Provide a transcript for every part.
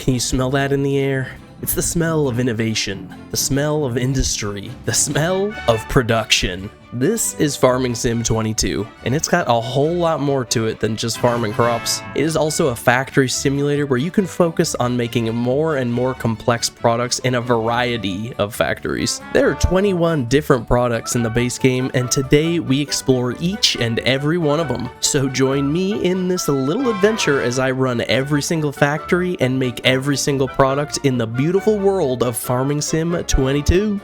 Can you smell that in the air? It's the smell of innovation, the smell of industry, the smell of production. This is Farming Sim 22, and it's got a whole lot more to it than just farming crops. It is also a factory simulator where you can focus on making more and more complex products in a variety of factories. There are 21 different products in the base game, and today we explore each and every one of them. So join me in this little adventure as I run every single factory and make every single product in the beautiful world of Farming Sim 22.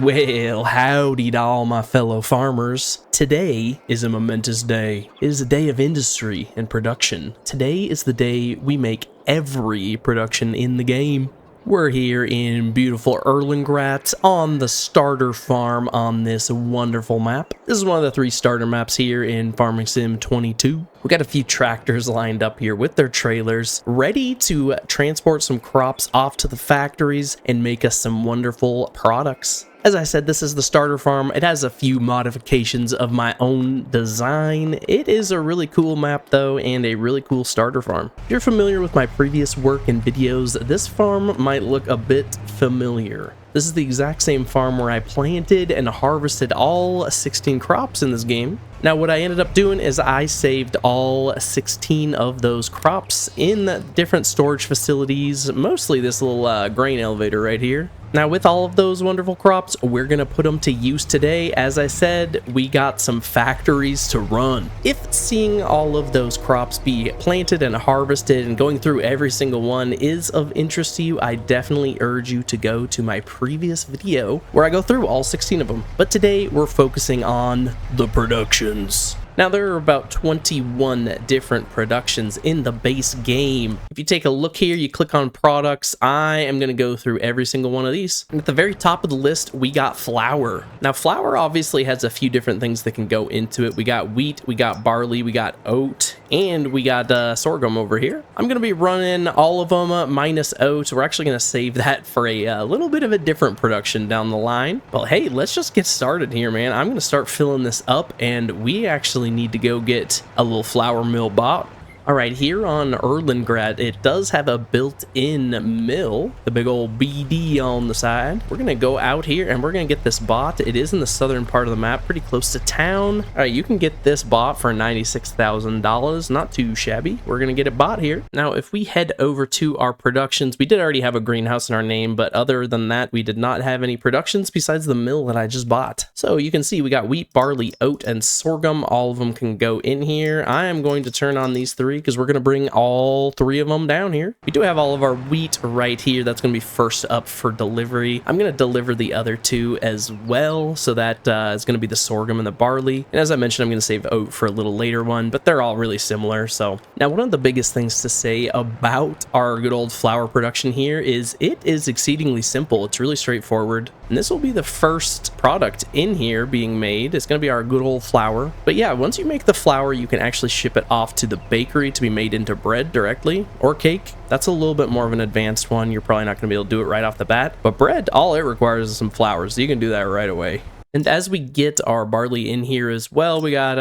Well, howdy to all my fellow farmers. Today is a momentous day. It is a day of industry and production. Today is the day we make every production in the game. We're here in beautiful Erlengratt on the starter farm on this wonderful map. This is one of the 3 starter maps here in Farming Sim 22. We got a few tractors lined up here with their trailers, ready to transport some crops off to the factories and make us some wonderful products. As I said, this is the starter farm. It has a few modifications of my own design. It is a really cool map though, and a really cool starter farm. If you're familiar with my previous work and videos, this farm might look a bit familiar. This is the exact same farm where I planted and harvested all 16 crops in this game. Now what I ended up doing is I saved all 16 of those crops in different storage facilities, mostly this little grain elevator right here. Now with all of those wonderful crops, we're gonna put them to use today. As I said, we got some factories to run. If seeing all of those crops be planted and harvested and going through every single one is of interest to you, I definitely urge you to go to my previous video where I go through all 16 of them. But today we're focusing on the productions. Now there are about 21 different productions in the base game. If you take a look here, you click on products, I am going to go through every single one of these. And at the very top of the list, we got flour. Now flour obviously has a few different things that can go into it. We got wheat, we got barley, we got oat, and we got sorghum over here. I'm going to be running all of them minus oat. We're actually going to save that for a little bit of a different production down the line. Well, hey, let's just get started here, man. I'm going to start filling this up, and we actually need to go get a little flour mill bought. All right, here on Erlengratt, it does have a built-in mill, the big old BD on the side. We're gonna go out here and we're gonna get this bought. It is in the southern part of the map, pretty close to town. All right, you can get this bought for $96,000, not too shabby. We're gonna get it bought here. Now, if we head over to our productions, we did already have a greenhouse in our name, but other than that, we did not have any productions besides the mill that I just bought. So you can see we got wheat, barley, oat, and sorghum. All of them can go in here. I am going to turn on these 3 because we're going to bring all 3 of them down here. We do have all of our wheat right here. That's going to be first up for delivery. I'm going to deliver the other 2 as well. So that is going to be the sorghum and the barley. And as I mentioned, I'm going to save oat for a little later one, but they're all really similar. So now one of the biggest things to say about our good old flour production here is it is exceedingly simple. It's really straightforward. And this will be the first product in here being made. It's going to be our good old flour. But yeah, once you make the flour, you can actually ship it off to the bakery to be made into bread directly, or cake. That's a little bit more of an advanced one. You're probably not going to be able to do it right off the bat. But bread, all it requires is some flour, so you can do that right away. And as we get our barley in here as well, we got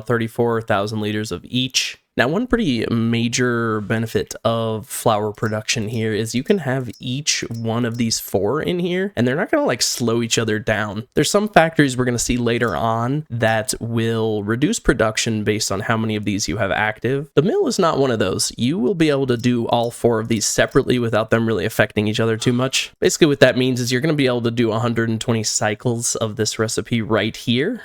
34,000 liters of each. Now, one pretty major benefit of flour production here is you can have each one of these 4 in here, and they're not going to like slow each other down. There's some factories we're going to see later on that will reduce production based on how many of these you have active. The mill is not one of those. You will be able to do all 4 of these separately without them really affecting each other too much. Basically what that means is you're going to be able to do 120 cycles of this recipe right here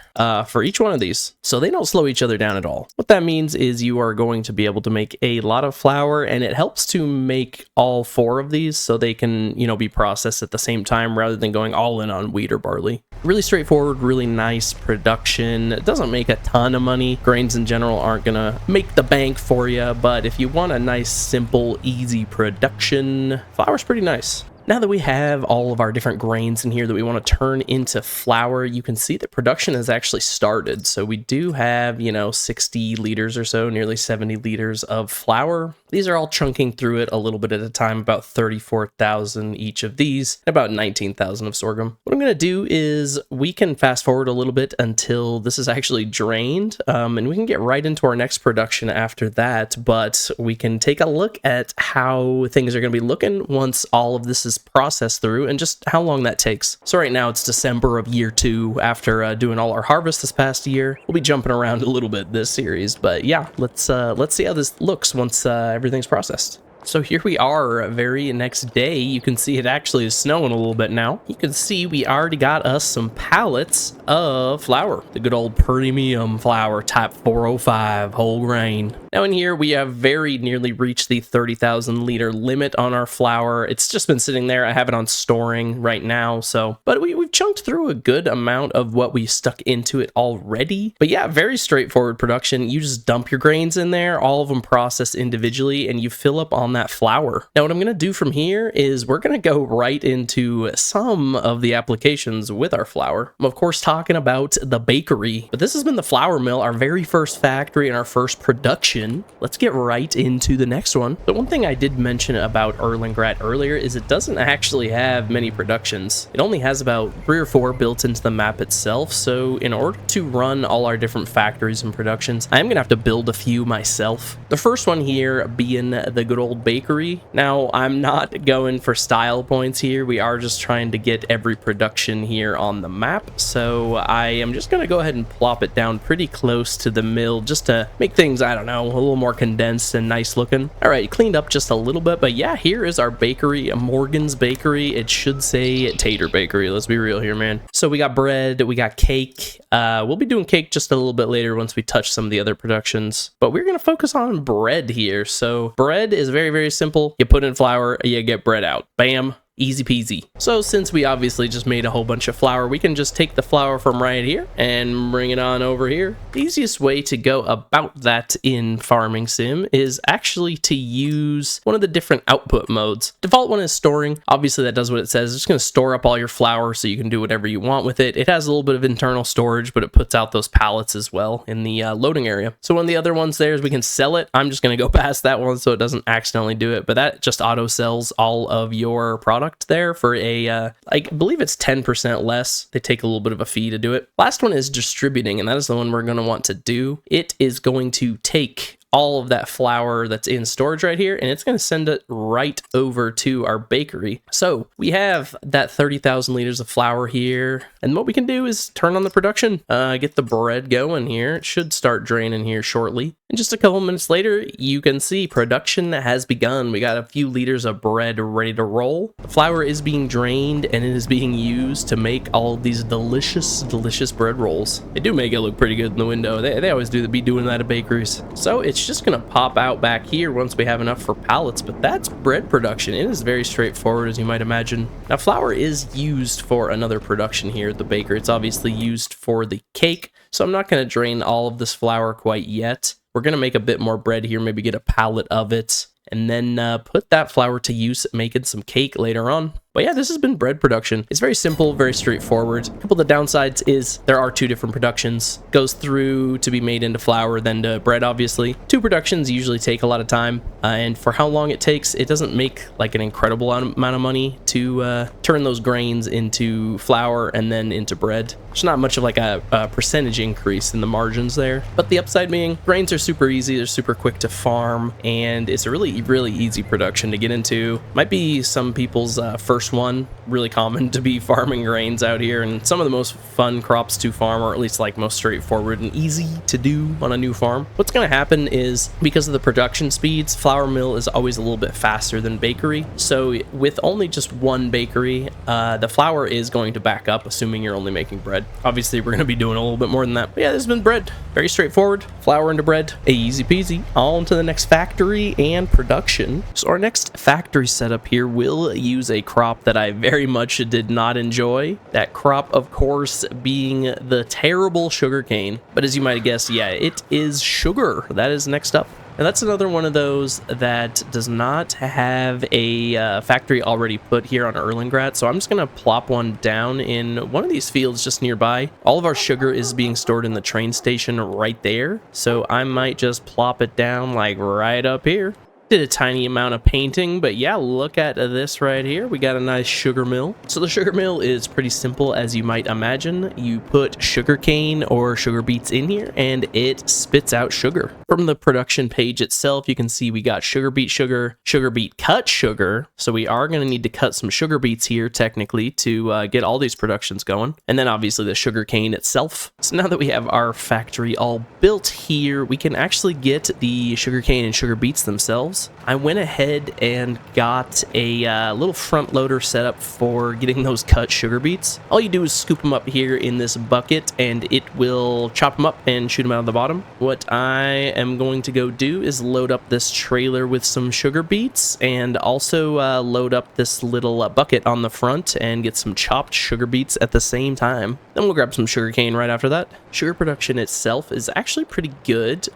for each one of these. So they don't slow each other down at all. What that means is you are going to be able to make a lot of flour, and it helps to make all 4 of these so they can, be processed at the same time rather than going all in on wheat or barley. Really straightforward, really nice production. It doesn't make a ton of money. Grains in general aren't gonna make the bank for you, but if you want a nice, simple, easy production, flour's pretty nice. Now that we have all of our different grains in here that we want to turn into flour, you can see that production has actually started. So we do have, 60 liters or so, nearly 70 liters of flour. These are all chunking through it a little bit at a time, about 34,000 each of these, and about 19,000 of sorghum. What I'm going to do is we can fast forward a little bit until this is actually drained, and we can get right into our next production after that, but we can take a look at how things are going to be looking once all of this is processed through and just how long that takes. So right now it's December of year 2 after doing all our harvest this past year. We'll be jumping around a little bit this series, but yeah, let's see how this looks once everything's processed. So here we are, very next day. You can see it actually is snowing a little bit now. You can see we already got us some pallets of flour, the good old premium flour, type 405 whole grain. Now in here we have very nearly reached the 30,000 liter limit on our flour. It's just been sitting there. I have it on storing right now, but we've chunked through a good amount of what we stuck into it already. But yeah, very straightforward production. You just dump your grains in there, all of them processed individually, and you fill up on that flour. Now what I'm going to do from here is we're going to go right into some of the applications with our flour. I'm of course talking about the bakery, but this has been the flour mill, our very first factory and our first production. Let's get right into the next one. The one thing I did mention about Erlengrad earlier is it doesn't actually have many productions. It only has about 3 or 4 built into the map itself, so in order to run all our different factories and productions, I'm going to have to build a few myself. The first one here being the good old bakery. Now, I'm not going for style points here. We are just trying to get every production here on the map. So I am just going to go ahead and plop it down pretty close to the mill just to make things, I don't know, a little more condensed and nice looking. All right, cleaned up just a little bit, but yeah, here is our bakery, Morgan's Bakery. It should say Tater Bakery. Let's be real here, man. So we got bread, we got cake. We'll be doing cake just a little bit later once we touch some of the other productions, but we're going to focus on bread here. So bread is very, very simple. You put in flour, you get bread out. Bam. Easy peasy. So since we obviously just made a whole bunch of flour, we can just take the flour from right here and bring it on over here. The easiest way to go about that in Farming Sim is actually to use one of the different output modes. Default one is storing. Obviously that does what it says. It's just going to store up all your flour so you can do whatever you want with it. It has a little bit of internal storage, but it puts out those pallets as well in the loading area. So one of the other ones there is we can sell it. I'm just going to go past that one so it doesn't accidentally do it, but that just auto sells all of your product there for a I believe it's 10% less. They take a little bit of a fee to do it. Last one is distributing, and that is the one we're going to want to do. It is going to take all of that flour that's in storage right here, and it's going to send it right over to our bakery. So we have that 30,000 liters of flour here, and what we can do is turn on the production, get the bread going here. It should start draining here shortly. And just a couple minutes later, you can see production has begun. We got a few liters of bread ready to roll. The flour is being drained, and it is being used to make all of these delicious, delicious bread rolls. They do make it look pretty good in the window. They always do be doing that at bakeries. So it's just gonna pop out back here once we have enough for pallets, but that's bread production. It is very straightforward, as you might imagine. Now flour is used for another production here at the baker. It's obviously used for the cake, so I'm not going to drain all of this flour quite yet. We're going to make a bit more bread here, maybe get a pallet of it, and then put that flour to use making some cake later on. But yeah, this has been bread production. It's very simple, very straightforward. A couple of the downsides is there are 2 different productions. Goes through to be made into flour, then to bread, obviously. 2 productions usually take a lot of time, and for how long it takes, it doesn't make like an incredible amount of money to turn those grains into flour and then into bread. There's not much of like a percentage increase in the margins there. But the upside being, grains are super easy, they're super quick to farm, and it's a really, really easy production to get into. Might be some people's first one. Really common to be farming grains out here, and some of the most fun crops to farm, or at least like most straightforward and easy to do on a new farm. What's going to happen is, because of the production speeds, flour mill is always a little bit faster than bakery. So with only just one bakery, the flour is going to back up, assuming you're only making bread. Obviously we're going to be doing a little bit more than that, but yeah, this has been bread. Very straightforward. Flour into bread, easy peasy. On to the next factory and production. So our next factory setup here will use a crop that I very much did not enjoy. That crop, of course, being the terrible sugarcane. But as you might have guessed, yeah, it is sugar. That is next up. And that's another one of those that does not have a factory already put here on Erlengrad. So I'm just going to plop one down in one of these fields just nearby. All of our sugar is being stored in the train station right there. So I might just plop it down like right up here. Did a tiny amount of painting, but yeah, look at this right here. We got a nice sugar mill. So the sugar mill is pretty simple, as you might imagine. You put sugar cane or sugar beets in here and it spits out sugar. From the production page itself, you can see we got sugar beet cut sugar. So we are going to need to cut some sugar beets here technically to get all these productions going. And then obviously the sugar cane itself. So now that we have our factory all built here, we can actually get the sugar cane and sugar beets themselves. I went ahead and got a little front loader set up for getting those cut sugar beets. All you do is scoop them up here in this bucket and it will chop them up and shoot them out of the bottom. What I am going to go do is load up this trailer with some sugar beets and also load up this little bucket on the front and get some chopped sugar beets at the same time. Then we'll grab some sugar cane right after that. Sugar production itself is actually pretty good.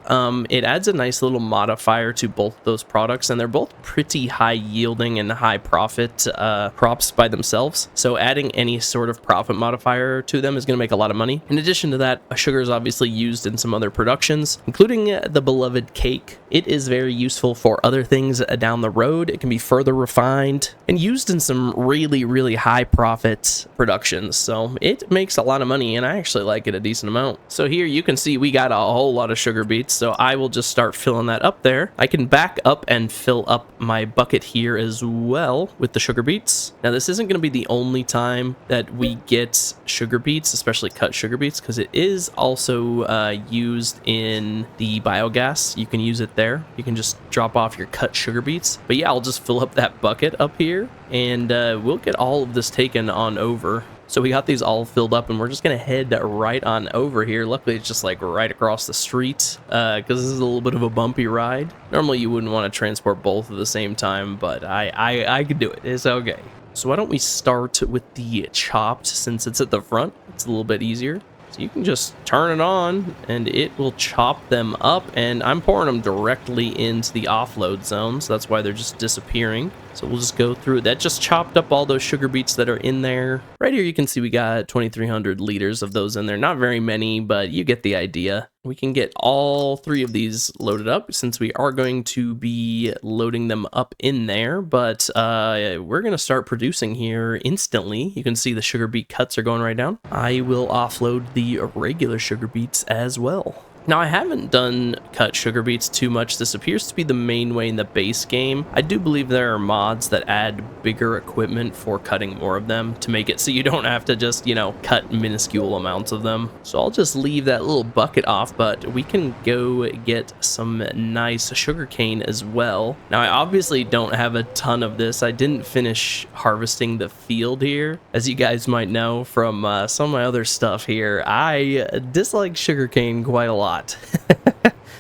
It adds a nice little modifier to both those products, and they're both pretty high yielding and high profit crops by themselves. So adding any sort of profit modifier to them is going to make a lot of money. In addition to that, sugar is obviously used in some other productions, including the beloved cake. It is very useful for other things down the road. It can be further refined and used in some really, really high profit productions. So it makes a lot of money, and I actually like it a decent amount. So here you can see we got a whole lot of sugar beets, so I will just start filling that up there. I can back up and fill up my bucket here as well with the sugar beets. Now this isn't going to be the only time that we get sugar beets, especially cut sugar beets, because it is also used in the biogas. You can use it there. You can just drop off your cut sugar beets. But yeah, I'll just fill up that bucket up here and we'll get all of this taken on over. So we got these all filled up and we're just gonna head right on over here. Luckily it's just like right across the street because this is a little bit of a bumpy ride. Normally you wouldn't want to transport both at the same time, but I could do it. It's okay. So why don't we start with the chopped, since it's at the front. It's a little bit easier. So you can just turn it on and it will chop them up, and I'm pouring them directly into the offload zone, so that's why they're just disappearing. So we'll just go through it. That just chopped up all those sugar beets that are in there. Right here you can see we got 2,300 liters of those in there. Not very many, but you get the idea. We can get all three of these loaded up since we are going to be loading them up in there, but we're going to start producing here instantly. You can see the sugar beet cuts are going right down. I will offload the regular sugar beets as well. Now, I haven't done cut sugar beets too much. This appears to be the main way in the base game. I do believe there are mods that add bigger equipment for cutting more of them to make it so you don't have to just, you know, cut minuscule amounts of them. So I'll just leave that little bucket off, but we can go get some nice sugar cane as well. Now, I obviously don't have a ton of this. I didn't finish harvesting the field here. As you guys might know from some of my other stuff here, I dislike sugar cane quite a lot.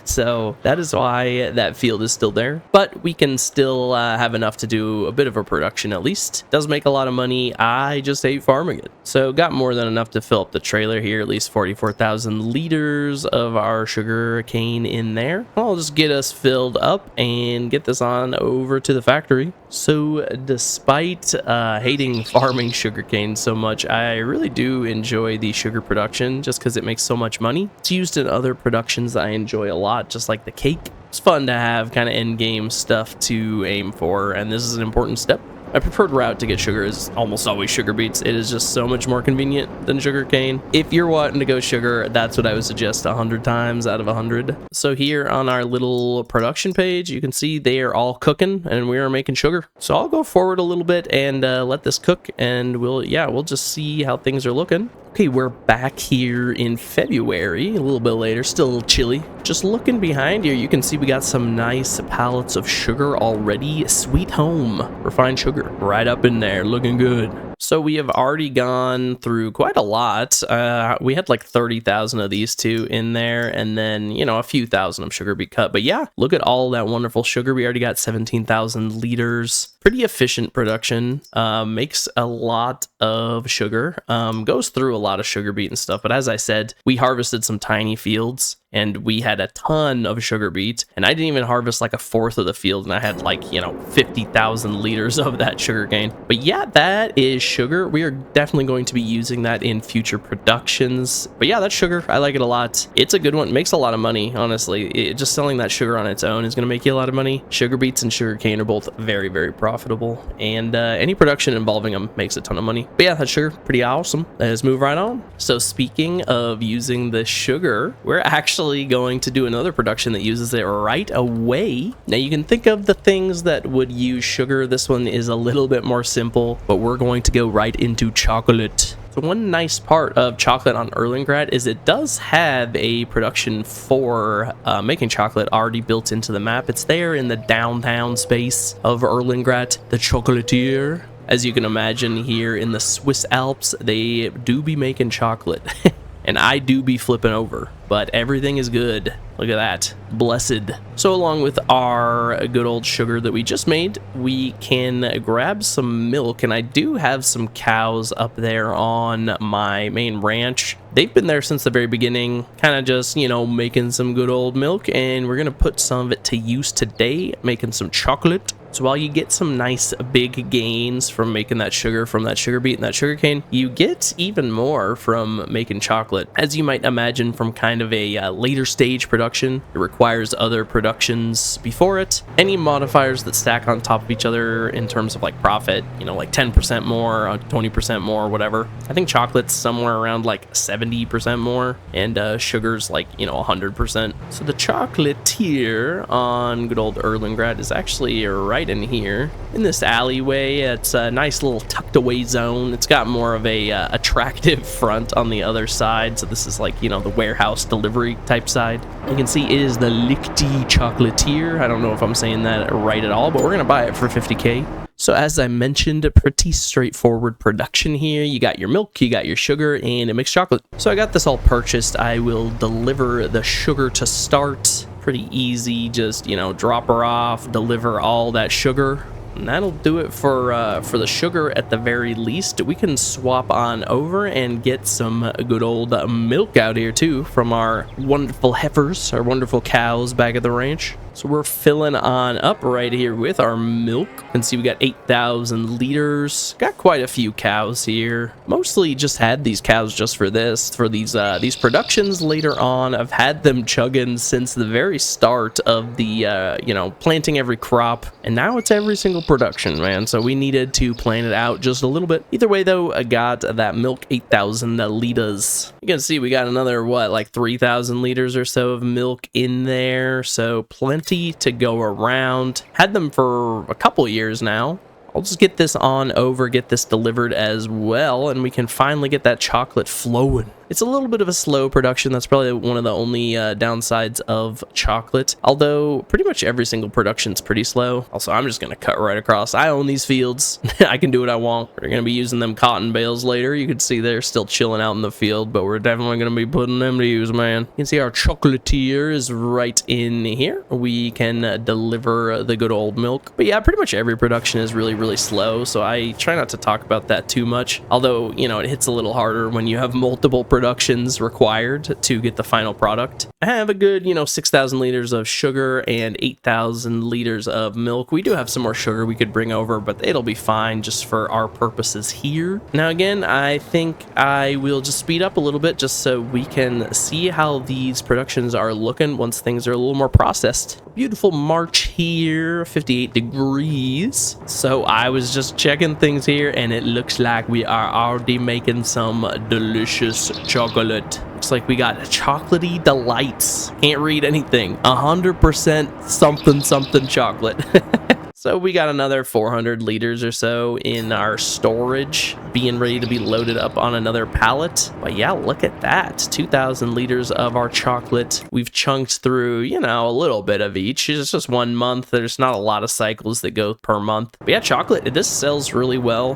So that is why that field is still there, but we can still have enough to do a bit of a production at least. Does make a lot of money. I just hate farming it. So got more than enough to fill up the trailer here, at least 44,000 liters of our sugar cane in there. I'll just get us filled up and get this on over to the factory. So despite hating farming sugarcane so much, I really do enjoy the sugar production just because it makes so much money. It's used in other productions that I enjoy a lot, just like the cake. It's fun to have kind of end game stuff to aim for, and this is an important step. My preferred route to get sugar is almost always sugar beets. It is just so much more convenient than sugar cane. If you're wanting to go sugar, that's what I would suggest 100 times out of 100. So here on our little production page, you can see they are all cooking and we are making sugar. So I'll go forward a little bit and let this cook, and we'll just see how things are looking. Okay, we're back here in February, a little bit later, still a little chilly. Just looking behind here, you can see we got some nice pallets of sugar already. Sweet home, refined sugar, right up in there, looking good. So we have already gone through quite a lot. We had like 30,000 of these two in there, and then, you know, a few thousand of sugar beet cut. But yeah, look at all that wonderful sugar. We already got 17,000 liters. Pretty efficient production. Makes a lot of sugar. Goes through a lot of sugar beet and stuff. But as I said, we harvested some tiny fields, and we had a ton of sugar beet, and I didn't even harvest like a fourth of the field, and I had like, you know, 50,000 liters of that sugar cane. But yeah, that is sugar. We are definitely going to be using that in future productions. But yeah, that's sugar. I like it a lot. It's a good one. It makes a lot of money, honestly. Just selling that sugar on its own is going to make you a lot of money. Sugar beets and sugar cane are both very, very profitable, and any production involving them makes a ton of money. But yeah, that's sugar. Pretty awesome. Let's move right on. So speaking of using the sugar, we're actually going to do another production that uses it right away. Now you can think of the things that would use sugar. This one is a little bit more simple, but we're going to go right into chocolate. So one nice part of chocolate on Erlengrad is it does have a production for making chocolate already built into the map. It's there in the downtown space of Erlengrad, the chocolatier. As you can imagine, here in the Swiss Alps, they do be making chocolate. And I do be flipping over, but everything is good. Look at that. Blessed. So along with our good old sugar that we just made, we can grab some milk, and I do have some cows up there on my main ranch. They've been there since the very beginning, kind of just, you know, making some good old milk, and we're gonna put some of it to use today, making some chocolate. So while you get some nice big gains from making that sugar from that sugar beet and that sugar cane, you get even more from making chocolate. As you might imagine from kind of a later stage production, it requires other productions before it. Any modifiers that stack on top of each other in terms of like profit, you know, like 10% more, 20% more, whatever. I think chocolate's somewhere around like 70% more, and sugar's like, you know, 100%. So the chocolatier on good old Erlengrad is actually right in here in this alleyway. It's a nice little tucked away zone. It's got more of a attractive front on the other side, so this is like, you know, the warehouse delivery type side. You can see it is the Lichty chocolatier. I don't know if I'm saying that right at all, but we're gonna buy it for 50k. So as I mentioned, a pretty straightforward production here. You got your milk, you got your sugar, and it makes chocolate. So I got this all purchased. I will deliver the sugar to start. Pretty easy, just, you know, drop her off, deliver all that sugar, and that'll do it for the sugar at the very least. We can swap on over and get some good old milk out here too from our wonderful heifers, our wonderful cows back at the ranch. So we're filling on up right here with our milk. You can see we got 8,000 liters. Got quite a few cows here. Mostly just had these cows just for this, for these productions later on. I've had them chugging since the very start of the, you know, planting every crop. And now it's every single production, man. So we needed to plan it out just a little bit. Either way, though, I got that milk 8,000 liters. You can see we got another, what, like 3,000 liters or so of milk in there. So plenty to go around. Had them for a couple years now. I'll just get this on over, get this delivered as well, and we can finally get that chocolate flowing. It's a little bit of a slow production. That's probably one of the only downsides of chocolate. Although pretty much every single production's pretty slow. Also, I'm just going to cut right across. I own these fields. I can do what I want. We're going to be using them cotton bales later. You can see they're still chilling out in the field, but we're definitely going to be putting them to use, man. You can see our chocolatier is right in here. We can deliver the good old milk. But yeah, pretty much every production is really, really slow, so I try not to talk about that too much. Although, you know, it hits a little harder when you have multiple productions required to get the final product. I have a good, you know, 6,000 liters of sugar and 8,000 liters of milk. We do have some more sugar we could bring over, but it'll be fine just for our purposes here. Now again, I think I will just speed up a little bit just so we can see how these productions are looking once things are a little more processed. Beautiful March here, 58 degrees. So I was just checking things here, and it looks like we are already making some delicious chocolate. Looks like we got chocolatey delights. Can't read anything. 100% something something chocolate. So we got another 400 liters or so in our storage, being ready to be loaded up on another pallet. But yeah, look at that. 2,000 liters of our chocolate. We've chunked through, you know, a little bit of each. It's just 1 month. There's not a lot of cycles that go per month. But yeah, chocolate, this sells really well.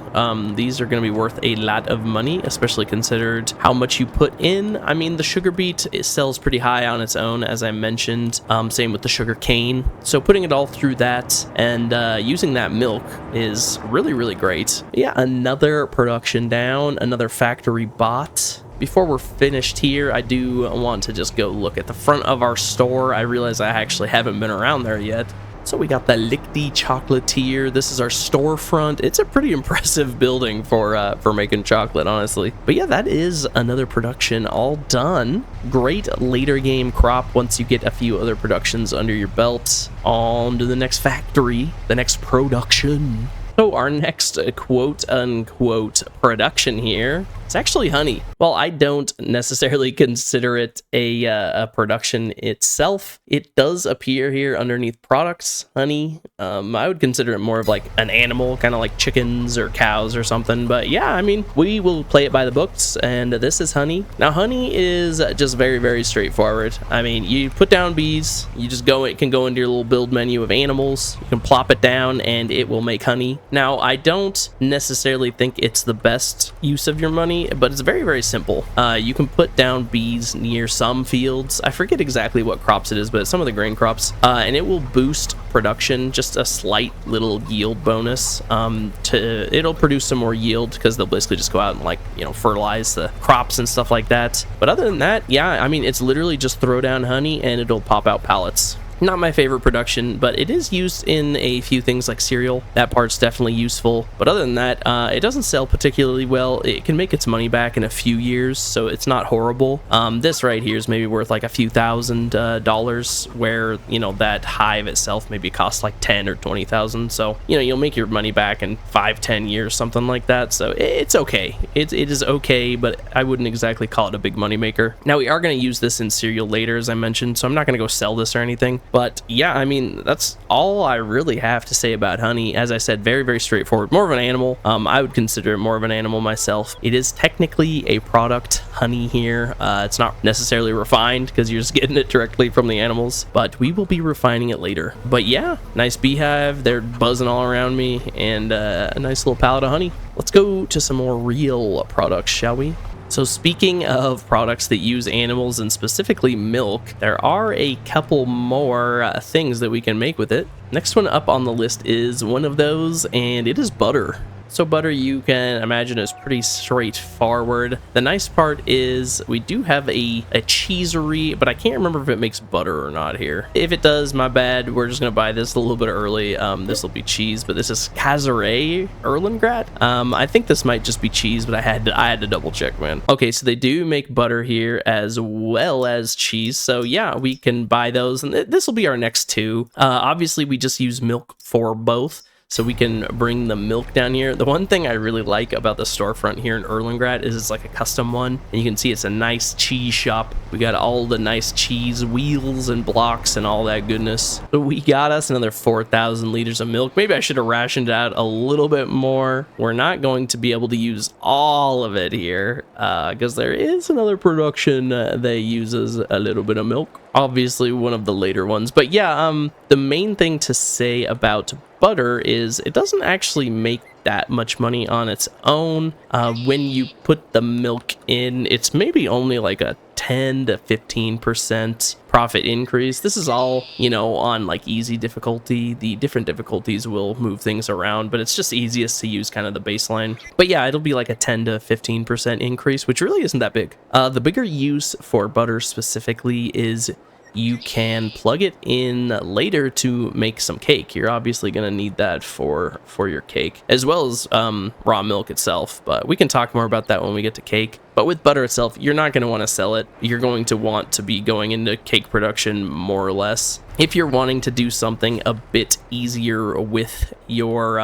These are going to be worth a lot of money, especially considered how much you put in. I mean, the sugar beet, it sells pretty high on its own, as I mentioned. Same with the sugar cane. So putting it all through that and using that milk is really, really great. Yeah, another production down, another factory bot. before we're finished here, I do want to just go look at the front of our store. I realize I actually haven't been around there yet. So we got the Lichty Chocolatier. This is our storefront. It's a pretty impressive building for making chocolate, honestly. But yeah, that is another production all done. Great later game crop once you get a few other productions under your belt. On to the next factory, the next production. So our next quote-unquote production here, it's actually honey. Well, I don't necessarily consider it a production itself. It does appear here underneath products, honey. I would consider it more of like an animal, kind of like chickens or cows or something. But yeah, I mean, we will play it by the books, and this is honey. Now, honey is just very, very straightforward. I mean, you put down bees, you just go, it can go into your little build menu of animals. You can plop it down, and it will make honey. Now, I don't necessarily think it's the best use of your money, but it's very, very simple. You can put down bees near some fields. I forget exactly what crops it is, but some of the grain crops, and it will boost production, just a slight little yield bonus. It'll produce some more yield because they'll basically just go out and, like, you know, fertilize the crops and stuff like that. But other than that, yeah, I mean, it's literally just throw down honey and it'll pop out pallets. Not my favorite production, but it is used in a few things like cereal. That part's definitely useful. But other than that, it doesn't sell particularly well. It can make its money back in a few years, so it's not horrible. This right here is maybe worth like a few $1,000s, where, you know, that hive itself maybe costs like 10 or 20,000. So, you know, you'll make your money back in 5-10 years, something like that. So it's okay. It is okay, but I wouldn't exactly call it a big money maker. Now, we are going to use this in cereal later, as I mentioned, so I'm not going to go sell this or anything. But yeah, I mean, that's all I really have to say about honey. As I said, very, very straightforward. More of an animal. I would consider it more of an animal myself. It is technically a product, honey here. It's not necessarily refined because you're just getting it directly from the animals, but we will be refining it later. But yeah, nice beehive. They're buzzing all around me, and a nice little pallet of honey. Let's go to some more real products, shall we? So speaking of products that use animals and specifically milk, there are a couple more things that we can make with it. Next one up on the list is one of those, and it is butter. So butter, you can imagine, is pretty straightforward. The nice part is we do have a cheesery, but I can't remember if it makes butter or not here. If it does, my bad. We're just gonna buy this a little bit early. This will be cheese, but this is Casere Erlengrad. I think this might just be cheese, but I had to double check, man. Okay, so they do make butter here as well as cheese. So yeah, we can buy those, and this will be our next two. Obviously, we just use milk for both, so we can bring the milk down here. The one thing I really like about the storefront here in Erlengrad is it's like a custom one, and you can see it's a nice cheese shop. We got all the nice cheese wheels and blocks and all that goodness. So we got us another 4,000 liters of milk. Maybe I should have rationed out a little bit more. We're not going to be able to use all of it here because there is another production that uses a little bit of milk. Obviously one of the later ones. But yeah, the main thing to say about butter is it doesn't actually make that much money on its own. When you put the milk in, it's maybe only like a 10 to 15% profit increase. This is all, you know, on like easy difficulty. The different difficulties will move things around, but it's just easiest to use kind of the baseline. But yeah, it'll be like a 10 to 15% increase, which really isn't that big. The bigger use for butter specifically is you can plug it in later to make some cake. You're obviously going to need that for your cake, as well as raw milk itself, but we can talk more about that when we get to cake. But with butter itself, you're not going to want to sell it. You're going to want to be going into cake production more or less. If you're wanting to do something a bit easier with your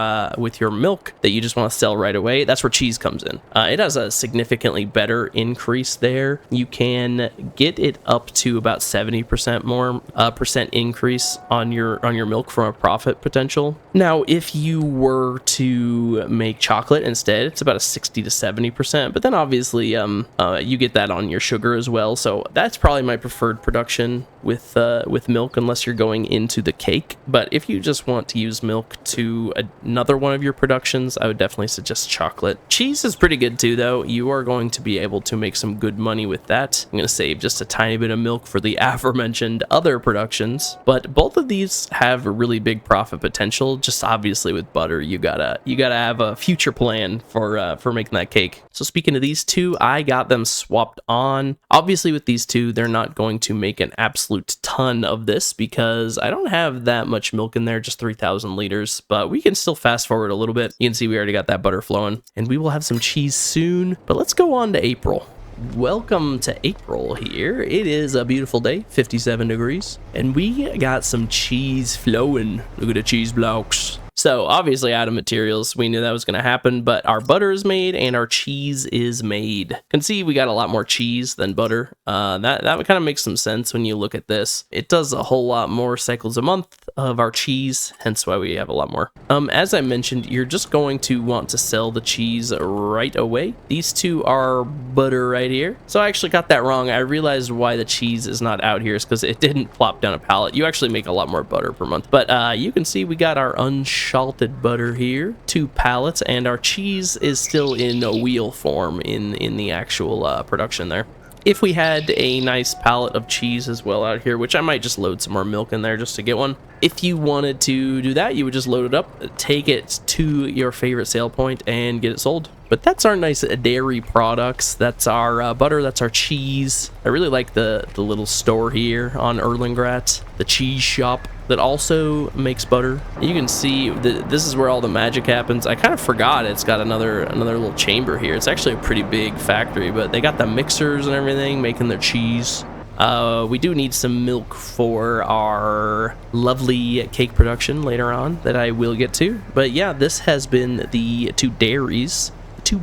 milk that you just want to sell right away, that's where cheese comes in. It has a significantly better increase there. You can get it up to about 70% more percent increase on your milk from a profit potential. Now, if you were to make chocolate instead, it's about a 60 to 70%. But then obviously you get that on your sugar as well. So that's probably my preferred production with milk, unless you're going into the cake. But if you just want to use milk to another one of your productions, I would definitely suggest chocolate. Cheese is pretty good too, though. You are going to be able to make some good money with that. I'm going to save just a tiny bit of milk for the aforementioned other productions, but both of these have a really big profit potential. Just obviously with butter, you gotta have a future plan for making that cake. So speaking of these two, I got them swapped on. Obviously with these two, they're not going to make an absolute ton of this because I don't have that much milk in there, just 3,000 liters, but we can still fast forward a little bit. You can see we already got that butter flowing, and we will have some cheese soon. But let's go on to April. Welcome to April here. It is a beautiful day, 57 degrees, and we got some cheese flowing. Look at the cheese blocks. So obviously out of materials, we knew that was going to happen, but our butter is made and our cheese is made. You can see we got a lot more cheese than butter. That kind of makes some sense when you look at this. It does a whole lot more cycles a month of our cheese, hence why we have a lot more. As I mentioned, you're just going to want to sell the cheese right away. These two are butter right here. So I actually got that wrong. I realized why the cheese is not out here is because it didn't plop down a pallet. You actually make a lot more butter per month. But you can see we got our unsalted butter here, 2 pallets, and our cheese is still in a wheel form in the actual production there. If we had a nice pallet of cheese as well out here, which I might just load some more milk in there just to get one. If you wanted to do that, you would just load it up, take it to your favorite sale point, and get it sold. But that's our nice dairy products. That's our butter, that's our cheese. I really like the little store here on Erlengrat, the cheese shop that also makes butter. You can see this is where all the magic happens. I kind of forgot it's got another little chamber here. It's actually a pretty big factory, but they got the mixers and everything making their cheese. We do need some milk for our lovely cake production later on that I will get to. But yeah, this has been the two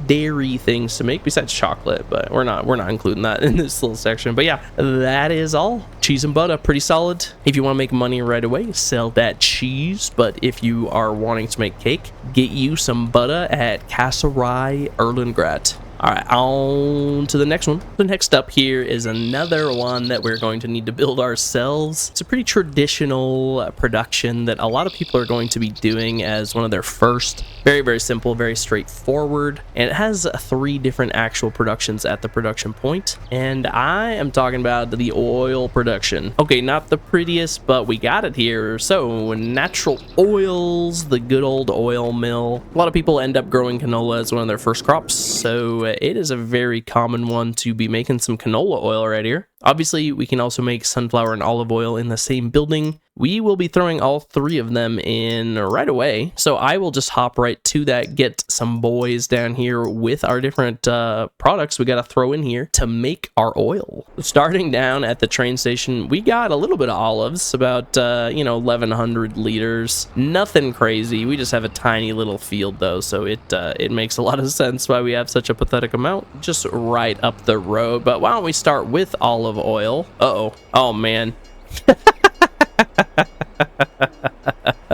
dairy things to make besides chocolate, but we're not including that in this little section. But yeah, that is all. Cheese and butter, pretty solid. If you want to make money right away, sell that cheese. But if you are wanting to make cake, get you some butter at Kasserai Erlengrat. All right, on to the next one. The next up here is another one that we're going to need to build ourselves. It's a pretty traditional production that a lot of people are going to be doing as one of their first. Very, very simple, very straightforward. And it has 3 different actual productions at the production point. And I am talking about the oil production. Okay, not the prettiest, but we got it here. So natural oils, the good old oil mill. A lot of people end up growing canola as one of their first crops. So it is a very common one to be making some canola oil right here. Obviously, we can also make sunflower and olive oil in the same building. We will be throwing all 3 of them in right away. So I will just hop right to that, get some boys down here with our different products we got to throw in here to make our oil. Starting down at the train station, we got a little bit of olives, about 1,100 liters. Nothing crazy. We just have a tiny little field though, so it makes a lot of sense why we have such a pathetic amount just right up the road. But why don't we start with olive oil? Oh man.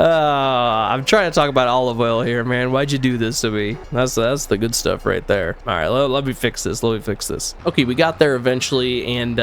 I'm trying to talk about olive oil here, man. Why'd you do this to me? That's the good stuff right there. All right, let me fix this. Okay, we got there eventually, and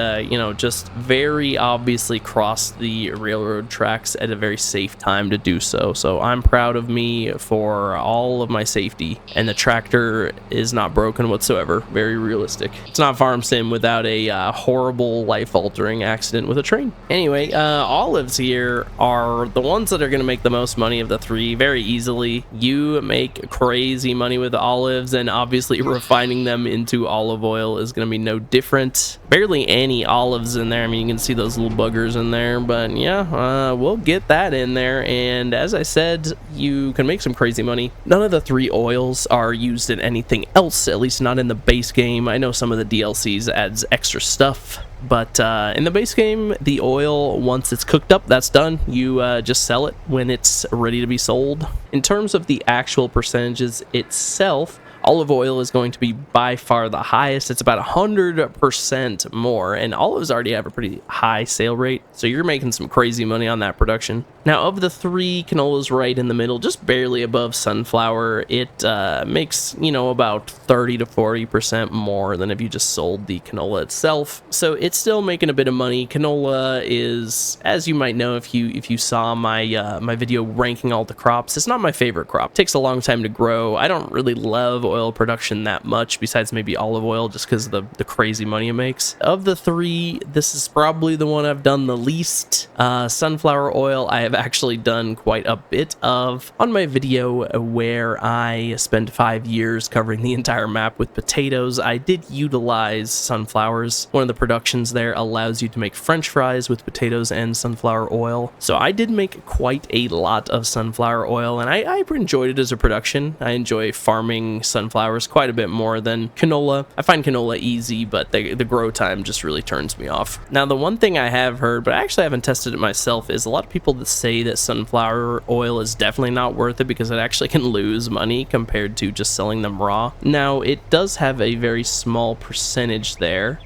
just very obviously crossed the railroad tracks at a very safe time to do so. So I'm proud of me for all of my safety, and the tractor is not broken whatsoever. Very realistic. It's not farm sim without a horrible, life-altering accident with a train. Anyway, olives here are the ones that are going to make the most money of the 3 very easily. You make crazy money with olives, and obviously refining them into olive oil is going to be no different. Barely any olives in there. I mean, you can see those little buggers in there, but yeah, we'll get that in there. And as I said, you can make some crazy money. None of the 3 oils are used in anything else, at least not in the base game. I know some of the DLCs adds extra stuff, but in the base game, the oil, once it's cooked up, that's done. You just sell it when it's ready to be sold. In terms of the actual percentages itself, olive oil is going to be by far the highest. It's about 100% more, and olives already have a pretty high sale rate, so you're making some crazy money on that production. Now, of the 3, canola's right in the middle, just barely above sunflower. It makes, about 30 to 40% more than if you just sold the canola itself. So it's still making a bit of money. Canola is, as you might know if you saw my my video ranking all the crops, it's not my favorite crop. It takes a long time to grow. I don't really love oil production that much, besides maybe olive oil, just because of the crazy money it makes. Of the 3, this is probably the one I've done the least. Sunflower oil, I have actually done quite a bit of. On my video where I spent 5 years covering the entire map with potatoes, I did utilize sunflowers. One of the productions there allows you to make french fries with potatoes and sunflower oil. So I did make quite a lot of sunflower oil, and I enjoyed it as a production. I enjoy farming sunflowers quite a bit more than canola. I find canola easy, but the grow time just really turns me off. Now, the one thing I have heard, but I actually haven't tested it myself, is a lot of people that say that sunflower oil is definitely not worth it because it actually can lose money compared to just selling them raw. Now, it does have a very small percentage there.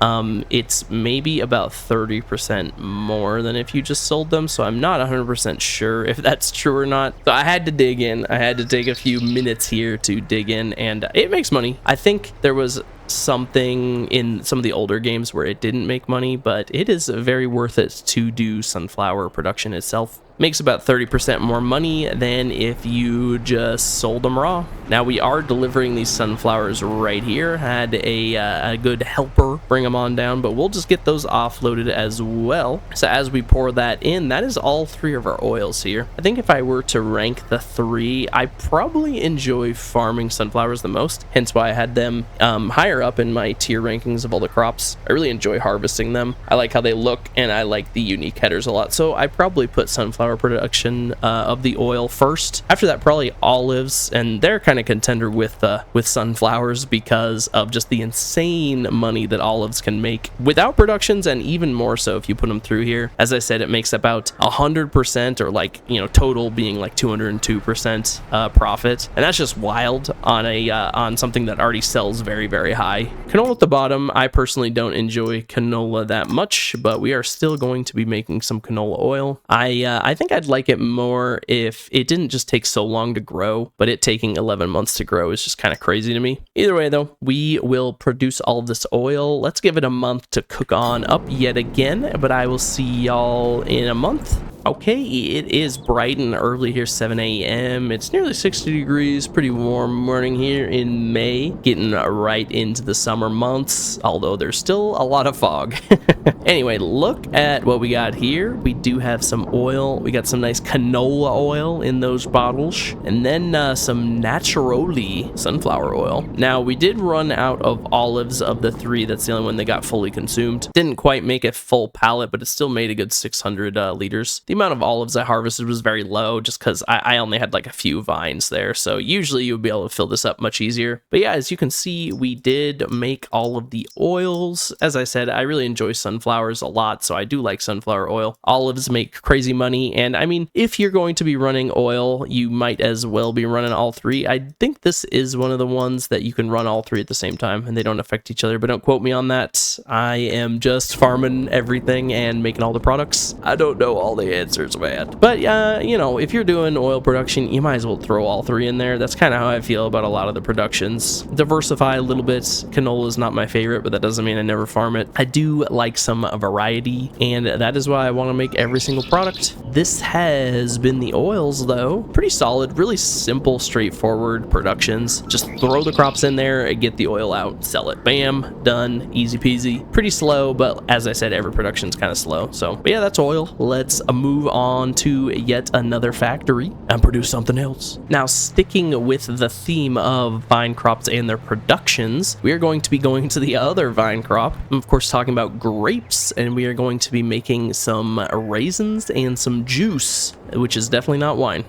It's maybe about 30% more than if you just sold them, so I'm not 100% sure if that's true or not. So I had to dig in. I had to take a few minutes here to dig in, and it makes money. I think there was something in some of the older games where it didn't make money, but it is very worth it to do sunflower production itself. Makes about 30% more money than if you just sold them raw. Now, we are delivering these sunflowers right here. Had a good helper bring them on down, but we'll just get those offloaded as well. So as we pour that in, that is all 3 of our oils here. I think if I were to rank the 3, I probably enjoy farming sunflowers the most, hence why I had them higher up in my tier rankings of all the crops. I really enjoy harvesting them. I like how they look, and I like the unique headers a lot, so I probably put sunflower production of the oil first. After that, probably olives, and they're kind of contender with sunflowers because of just the insane money that olives can make without productions, and even more so if you put them through here. As I said, it makes about 100%, or like, you know, total being like 202% profit, and that's just wild on on something that already sells very, very high. Canola at the bottom. I personally don't enjoy canola that much, but we are still going to be making some canola oil. I think I'd like it more if it didn't just take so long to grow, but it taking 11 months to grow is just kind of crazy to me. Either way though, we will produce all of this oil. Let's give it a month to cook on up yet again, but I will see y'all in a month. Okay, it is bright and early here, 7 a.m. It's nearly 60 degrees, pretty warm morning here in May, getting right into the summer months, although there's still a lot of fog. Anyway, look at what we got here. We do have some oil. We got some nice canola oil in those bottles, and then some naturally sunflower oil. Now, we did run out of olives of the 3. That's the only one that got fully consumed. Didn't quite make a full pallet, but it still made a good 600 liters. The amount of olives I harvested was very low just because I only had like a few vines there, so usually you would be able to fill this up much easier. But yeah, as you can see, we did make all of the oils. As I said, I really enjoy sunflowers a lot, so I do like sunflower oil. Olives make crazy money, and I mean, if you're going to be running oil, you might as well be running all 3. I think this is one of the ones that you can run all 3 at the same time, and they don't affect each other, but don't quote me on that. I am just farming everything and making all the products. I don't know all the answers, man. But you know, if you're doing oil production, you might as well throw all 3 in there. That's kind of how I feel about a lot of the productions. Diversify a little bit. Canola is not my favorite, but that doesn't mean I never farm it. I do like some variety, and that is why I want to make every single product. This has been the oils though. Pretty solid, really simple, straightforward productions. Just throw the crops in there and get the oil out, sell it. Bam, done, easy peasy. Pretty slow, but as I said, every production's kind of slow. So, but yeah, that's oil. Let's move on to yet another factory and produce something else. Now, sticking with the theme of vine crops and their productions, we are going to be going to the other vine crop. I'm of course talking about grapes, and we are going to be making some raisins and some juice, which is definitely not wine.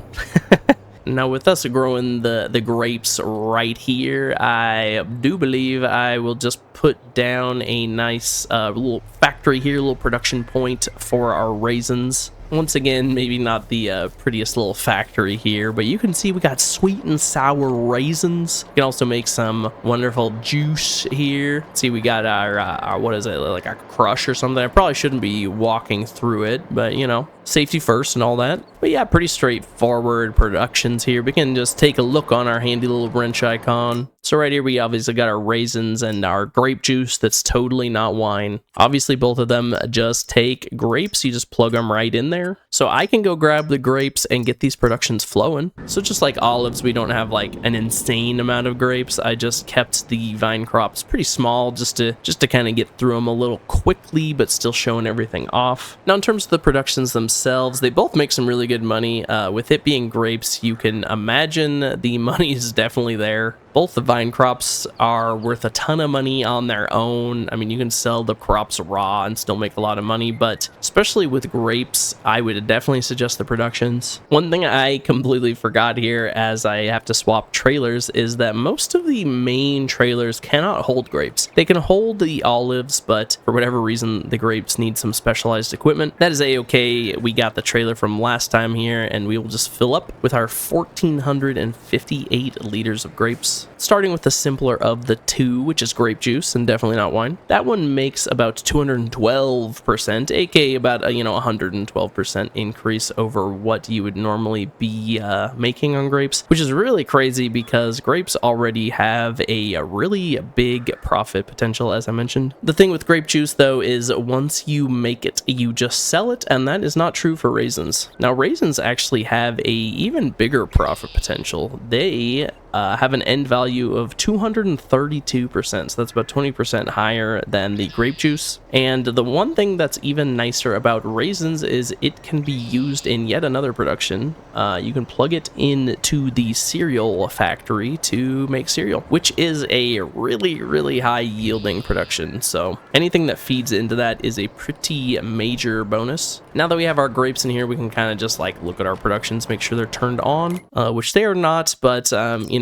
Now, with us growing the grapes right here, I do believe I will just put down a nice little factory here, little production point for our raisins. Once again, maybe not the prettiest little factory here, but you can see we got sweet and sour raisins. You can also make some wonderful juice here. See, we got our what is it, like a crush or something. I probably shouldn't be walking through it, but you know, safety first and all that. But yeah, pretty straightforward productions here. We can just take a look on our handy little wrench icon. So right here, we obviously got our raisins and our grape juice that's totally not wine. Obviously, both of them just take grapes. You just plug them right in there. there. So I can go grab the grapes and get these productions flowing. So just like olives, we don't have like an insane amount of grapes. I just kept the vine crops pretty small just to kind of get through them a little quickly, but still showing everything off. Now, in terms of the productions themselves, they both make some really good money. With it being grapes, you can imagine the money is definitely there. Both the vine crops are worth a ton of money on their own. I mean, you can sell the crops raw and still make a lot of money, but especially with grapes, I would definitely suggest the productions. One thing I completely forgot here as I have to swap trailers is that most of the main trailers cannot hold grapes. They can hold the olives, but for whatever reason, the grapes need some specialized equipment. That is a-okay. We got the trailer from last time here, and we will just fill up with our 1,458 liters of grapes. Starting with the simpler of the two, which is grape juice and definitely not wine. That one makes about 212%, aka about a 112% increase over what you would normally be making on grapes, which is really crazy because grapes already have a really big profit potential, as I mentioned. The thing with grape juice though is once you make it, you just sell it, and that is not true for raisins. Now raisins actually have a even bigger profit potential. They have an end value of 232%, so that's about 20% higher than the grape juice. And the one thing that's even nicer about raisins is it can be used in yet another production. You can plug it into the cereal factory to make cereal, which is a really high yielding production. So anything that feeds into that is a pretty major bonus. Now that we have our grapes in here, we can kind of just like look at our productions, make sure they're turned on, which they are not, but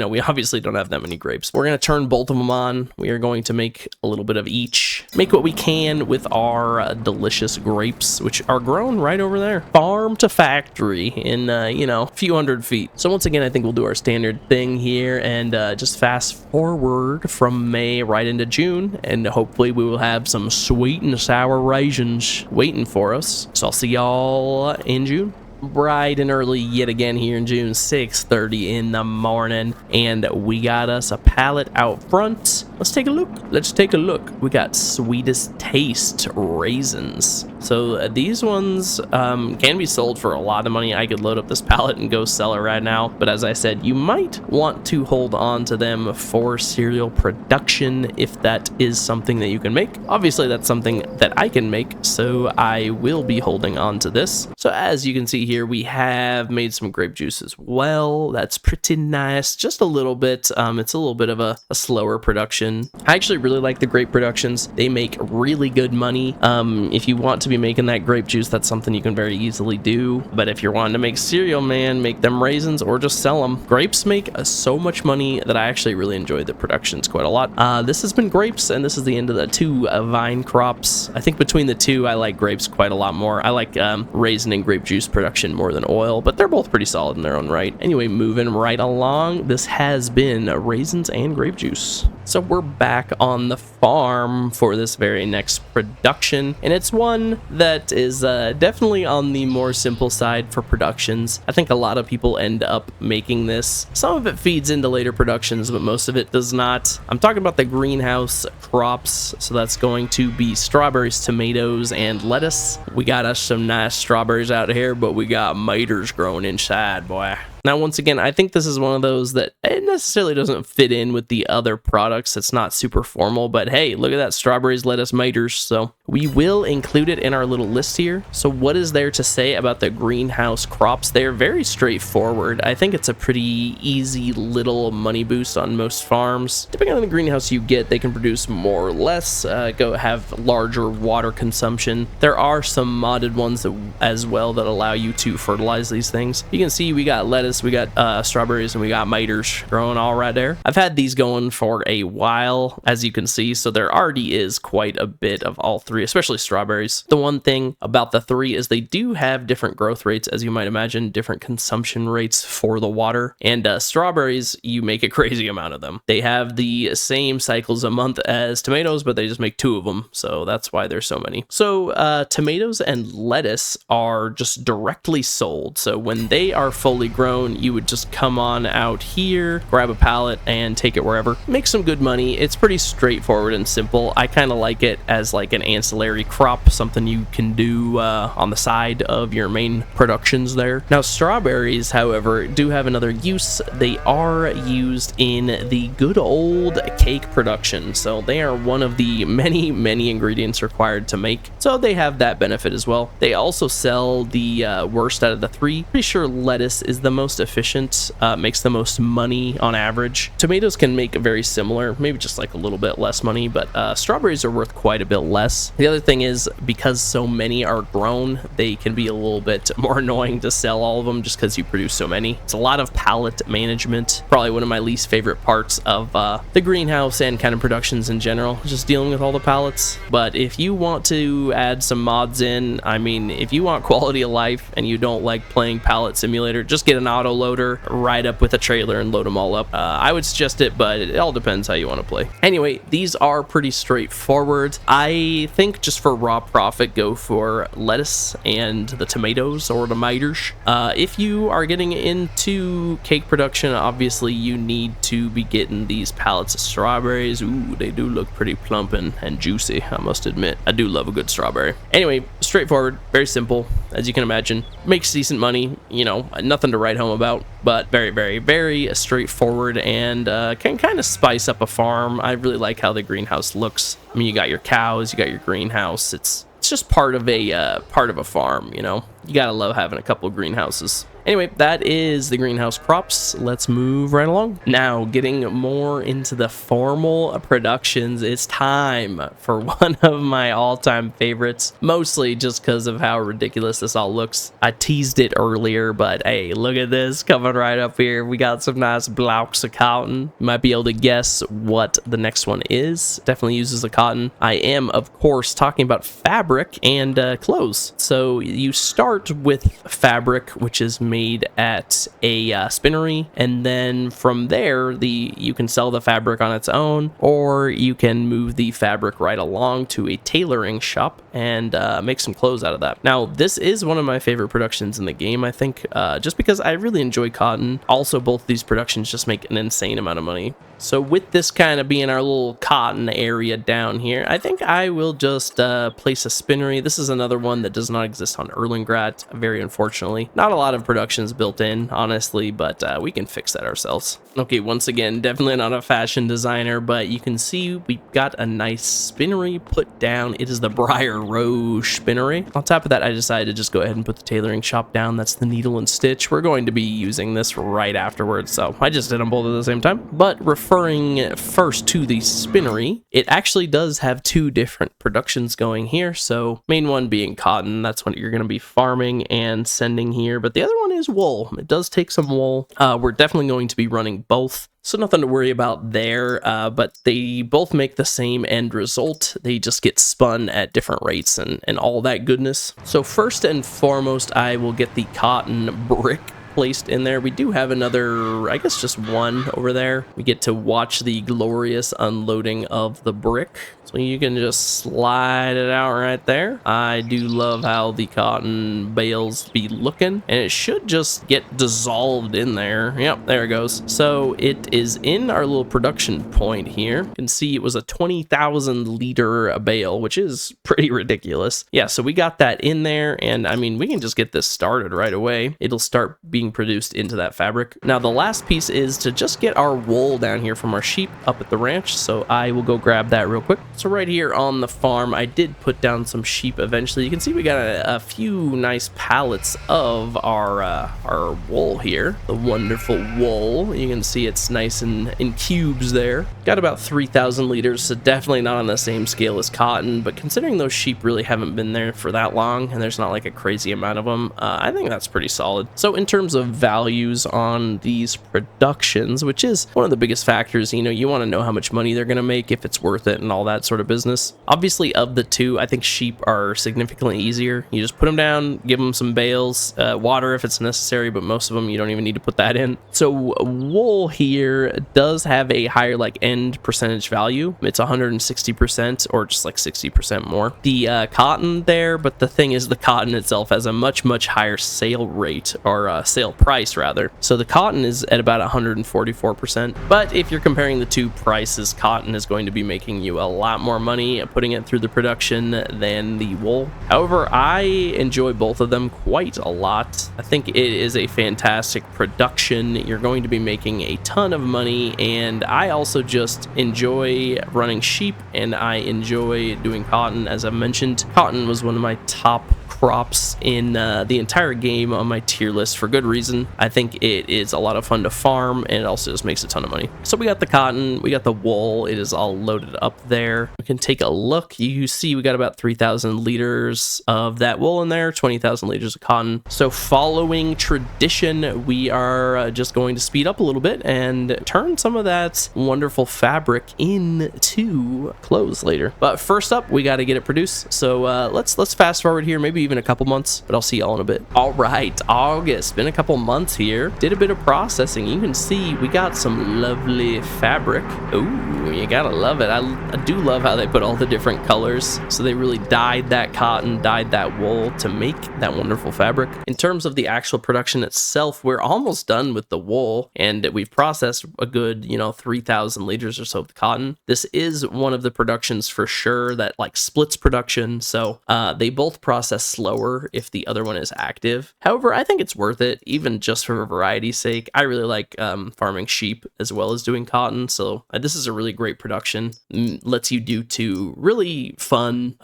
we obviously don't have that many grapes. We're going to turn both of them on. We are going to make a little bit of each. Make what we can with our delicious grapes, which are grown right over there. Farm to factory in, a few hundred feet. So once again, I think we'll do our standard thing here and just fast forward from May right into June. And hopefully we will have some sweet and sour raisins waiting for us. So I'll see y'all in June. Bright and early yet again here in June, 6:30 in the morning, and we got us a pallet out front. Let's take a look. We got sweetest taste raisins. So these ones can be sold for a lot of money. I could load up this pallet and go sell it right now, but as I said, you might want to hold on to them for cereal production if that is something that you can make. Obviously that's something that I can make, so I will be holding on to this. So as you can see here, we have made some grape juice as well. That's pretty nice. Just a little bit. It's a little bit of a slower production. I actually really like the grape productions. They make really good money. If you want to be making that grape juice, that's something you can very easily do. But if you're wanting to make cereal, man, make them raisins or just sell them. Grapes make so much money that I actually really enjoy the productions quite a lot. This has been grapes, and this is the end of the two vine crops. I think between the two, I like grapes quite a lot more. I like raisin and grape juice production more than oil, but they're both pretty solid in their own right. Anyway, moving right along, this has been raisins and grape juice. So we're back on the farm for this very next production, and it's one that is definitely on the more simple side for productions. I think a lot of people end up making this. Some of it feeds into later productions, but most of it does not. I'm talking about the greenhouse crops, so that's going to be strawberries, tomatoes, and lettuce. We got us some nice strawberries out here, but we got miters growing inside, boy. Now, once again, I think this is one of those that it necessarily doesn't fit in with the other products. It's not super formal, but hey, look at that, strawberries, lettuce, miters. So we will include it in our little list here. So what is there to say about the greenhouse crops? They're very straightforward. I think it's a pretty easy little money boost on most farms. Depending on the greenhouse you get, they can produce more or less, go have larger water consumption. There are some modded ones as well that allow you to fertilize these things. You can see we got lettuce, we got strawberries, and we got miters growing all right there. I've had these going for a while, as you can see, so there already is quite a bit of all three, especially strawberries. The one thing about the three is they do have different growth rates, as you might imagine, different consumption rates for the water, and strawberries, you make a crazy amount of them. They have the same cycles a month as tomatoes, but they just make 2 of them, so that's why there's so many. So tomatoes and lettuce are just directly sold, so when they are fully grown, zone, you would just come on out here, grab a pallet, and take it wherever. Make some good money. It's pretty straightforward and simple. I kind of like it as like an ancillary crop, something you can do on the side of your main productions there. Now, strawberries, however, do have another use. They are used in the good old cake production, so they are one of the many ingredients required to make, so they have that benefit as well. They also sell the worst out of the three. Pretty sure lettuce is the most efficient, makes the most money on average. Tomatoes can make very similar, maybe just like a little bit less money, but strawberries are worth quite a bit less. The other thing is, because so many are grown, they can be a little bit more annoying to sell all of them just because you produce so many. It's a lot of pallet management. Probably one of my least favorite parts of the greenhouse and kind of productions in general, just dealing with all the pallets. But if you want to add some mods in, I mean, if you want quality of life and you don't like playing Pallet Simulator, just get an auto loader, ride up with a trailer and load them all up. I would suggest it, but it all depends how you want to play. Anyway, these are pretty straightforward. I think just for raw profit, go for lettuce and the tomatoes or the miters. If you are getting into cake production, obviously you need to be getting these pallets of strawberries. Ooh, they do look pretty plump and juicy, I must admit. I do love a good strawberry. Anyway, straightforward, very simple, as you can imagine. Makes decent money, you know, nothing to write home about, but very straightforward, and can kind of spice up a farm. I really like how the greenhouse looks. I mean, you got your cows, you got your greenhouse. It's just part of a farm, you know. You gotta love having a couple of greenhouses. Anyway, that is the greenhouse crops. Let's move right along. Now, getting more into the formal productions, it's time for one of my all-time favorites, mostly just because of how ridiculous this all looks. I teased it earlier, but hey, look at this coming right up here. We got some nice blocks of cotton. You might be able to guess what the next one is. Definitely uses the cotton. I am, of course, talking about fabric and clothes. So you start with fabric, which is made at a spinnery, and then from there you can sell the fabric on its own, or you can move the fabric right along to a tailoring shop and make some clothes out of that. Now, this is one of my favorite productions in the game, I think, just because I really enjoy cotton. Also, both these productions just make an insane amount of money. So with this kind of being our little cotton area down here, I think I will just place a spinnery. This is another one that does not exist on Erlengrad, very unfortunately. Not a lot of productions built in, honestly, but we can fix that ourselves. Okay, once again, definitely not a fashion designer, but you can see we got a nice spinnery put down. It is the Briar Rose spinnery. On top of that, I decided to just go ahead and put the tailoring shop down. That's the needle and stitch. We're going to be using this right afterwards, so I just did them both at the same time. But referring first to the spinnery, it actually does have two different productions going here. So main one being cotton, that's what you're going to be farming and sending here, but the other one is wool. It does take some wool. We're definitely going to be running both, so nothing to worry about there, but they both make the same end result. They just get spun at different rates and all that goodness. So first and foremost, I will get the cotton brick placed in there. We do have another, I guess just one over there. We get to watch the glorious unloading of the brick. So you can just slide it out right there. I do love how the cotton bales be looking, and it should just get dissolved in there. Yep, there it goes. So it is in our little production point here. You can see it was a 20,000 liter bale, which is pretty ridiculous. Yeah, so we got that in there, and I mean, we can just get this started right away. It'll start being produced into that fabric. Now, the last piece is to just get our wool down here from our sheep up at the ranch, so I will go grab that real quick. So right here on the farm, I did put down some sheep eventually. You can see we got a few nice pallets of our wool here. The wonderful wool. You can see it's nice and in cubes there. Got about 3,000 liters, so definitely not on the same scale as cotton, but considering those sheep really haven't been there for that long and there's not like a crazy amount of them, I think that's pretty solid. So in terms of values on these productions, which is one of the biggest factors, you know, you want to know how much money they're going to make, if it's worth it and all that sort of business. Obviously, of the two, I think sheep are significantly easier. You just put them down, give them some bales, water if it's necessary, but most of them you don't even need to put that in. So wool here does have a higher like end percentage value. It's 160% or just like 60% more. The cotton there, but the thing is the cotton itself has a much higher sale rate or sale wholesale price rather. So the cotton is at about 144%. But if you're comparing the two prices, cotton is going to be making you a lot more money putting it through the production than the wool. However, I enjoy both of them quite a lot. I think it is a fantastic production. You're going to be making a ton of money, and I also just enjoy running sheep, and I enjoy doing cotton. As I mentioned, cotton was one of my top crops in the entire game on my tier list for good reason. I think it is a lot of fun to farm, and it also just makes a ton of money. So we got the cotton, we got the wool, it is all loaded up there. We can take a look. You see we got about 3,000 liters of that wool in there, 20,000 liters of cotton. So following tradition, we are just going to speed up a little bit and turn some of that wonderful fabric into clothes later. But first up, we got to get it produced. So let's fast forward here, maybe even a couple months, but I'll see y'all in a bit. All right, August, been a couple months here. Did a bit of processing. You can see we got some lovely fabric. Ooh, you gotta love it. I do love how they put all the different colors. So they really dyed that cotton, dyed that wool to make that wonderful fabric. In terms of the actual production itself, we're almost done with the wool, and we've processed a good, 3,000 liters or so of the cotton. This is one of the productions for sure that like splits production. So they both process slower if the other one is active. However, I think it's worth it, even just for variety's sake. I really like farming sheep as well as doing cotton, so this is a really great production. Lets you do two really fun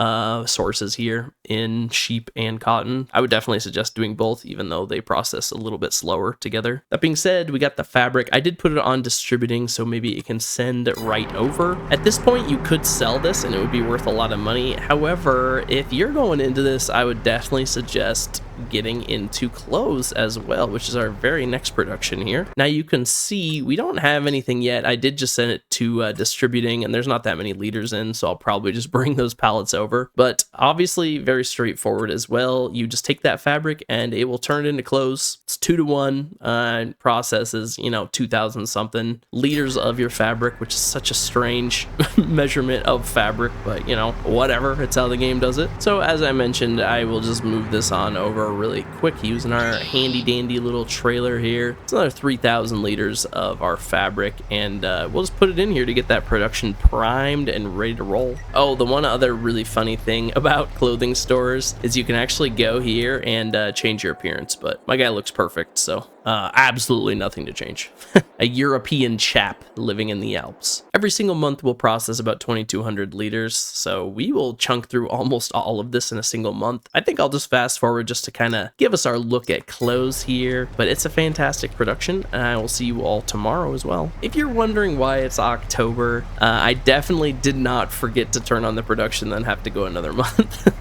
sources here in sheep and cotton. I would definitely suggest doing both, even though they process a little bit slower together. That being said, we got the fabric. I did put it on distributing, so maybe it can send right over. At this point, you could sell this and it would be worth a lot of money. However, if you're going into this, I would definitely suggest getting into clothes as well, which is our very next production here. Now you can see we don't have anything yet. I did just send it to distributing, and there's not that many liters in, so I'll probably just bring those pallets over. But obviously very straightforward as well. You just take that fabric and it will turn it into clothes. It's 2-to-1, processes 2,000 something liters of your fabric, which is such a strange measurement of fabric, but whatever, it's how the game does it. So as I mentioned, I will just move this on over really quick using our handy dandy little trailer here. It's another 3,000 liters of our fabric, and we'll just put it in here to get that production primed and ready to roll. Oh, the one other really funny thing about clothing stores is you can actually go here and change your appearance, but my guy looks perfect, so absolutely nothing to change. A European chap living in the Alps. Every single month we'll process about 2,200 liters, so we will chunk through almost all of this in a single month. I think I'll just fast forward just to kind of give us our look at clothes here, but it's a fantastic production, and I will see you all tomorrow as well. If you're wondering why it's October, I definitely did not forget to turn on the production, then have to go another month.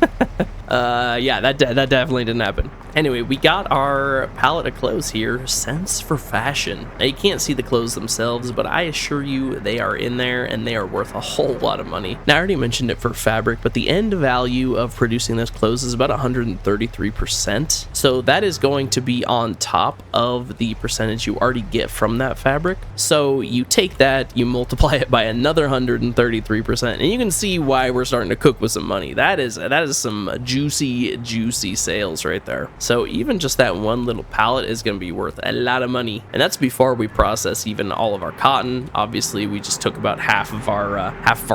Yeah, that definitely didn't happen. Anyway, we got our pallet of clothes here, Sense for Fashion. Now, you can't see the clothes themselves, but I assure you they are in there, and they are worth a whole lot of money. Now, I already mentioned it for fabric, but the end value of producing those clothes is about 133%. So that is going to be on top of the percentage you already get from that fabric. So you take that, you multiply it by another 133%, and you can see why we're starting to cook with some money. That is some juicy sales right there. So even just that one little pallet is going to be worth a lot of money, and that's before we process even all of our cotton. Obviously, we just took about half of our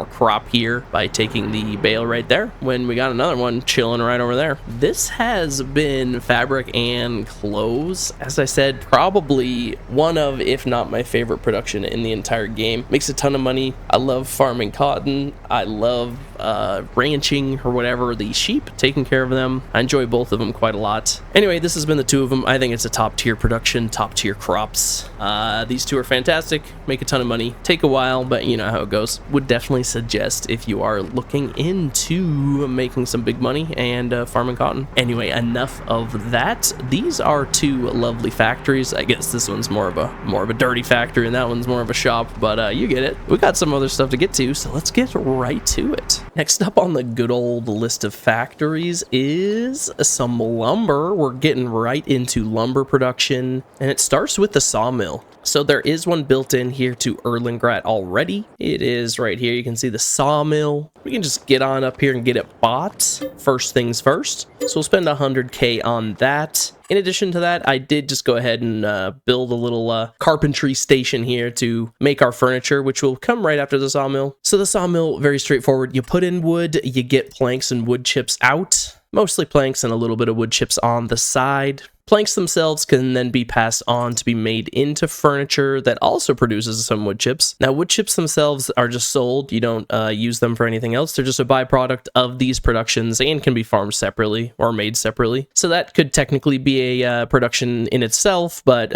crop here by taking the bale right there, when we got another one chilling right over there. This has been fabric and clothes, as I said, probably one of, if not my favorite production in the entire game. Makes a ton of money. I love farming cotton. I love ranching or whatever, the sheep, taking care of them. I enjoy both of them quite a lot. Anyway, this has been the two of them. I think it's a top tier production, top tier crops. These two are fantastic, make a ton of money, take a while, but you know how it goes. Would definitely suggest if you are looking into making some big money and farming cotton. Anyway, enough of that. These are two lovely factories. I guess this one's more of a dirty factory and that one's more of a shop, but you get it. We got some other stuff to get to, so let's get right to it. Next up on the good old list of factories is some lumber. We're getting right into lumber production, and it starts with the sawmill. So there is one built in here to Erlengrat already. It is right here. You can see the sawmill. We can just get on up here and get it bought. First things first. So we'll spend 100K on that. In addition to that, I did just go ahead and build a little carpentry station here to make our furniture, which will come right after the sawmill. So the sawmill, very straightforward. You put in wood, you get planks and wood chips out. Mostly planks and a little bit of wood chips on the side. Planks themselves can then be passed on to be made into furniture that also produces some wood chips. Now, wood chips themselves are just sold. You don't use them for anything else. They're just a byproduct of these productions and can be farmed separately or made separately. So that could technically be a production in itself, but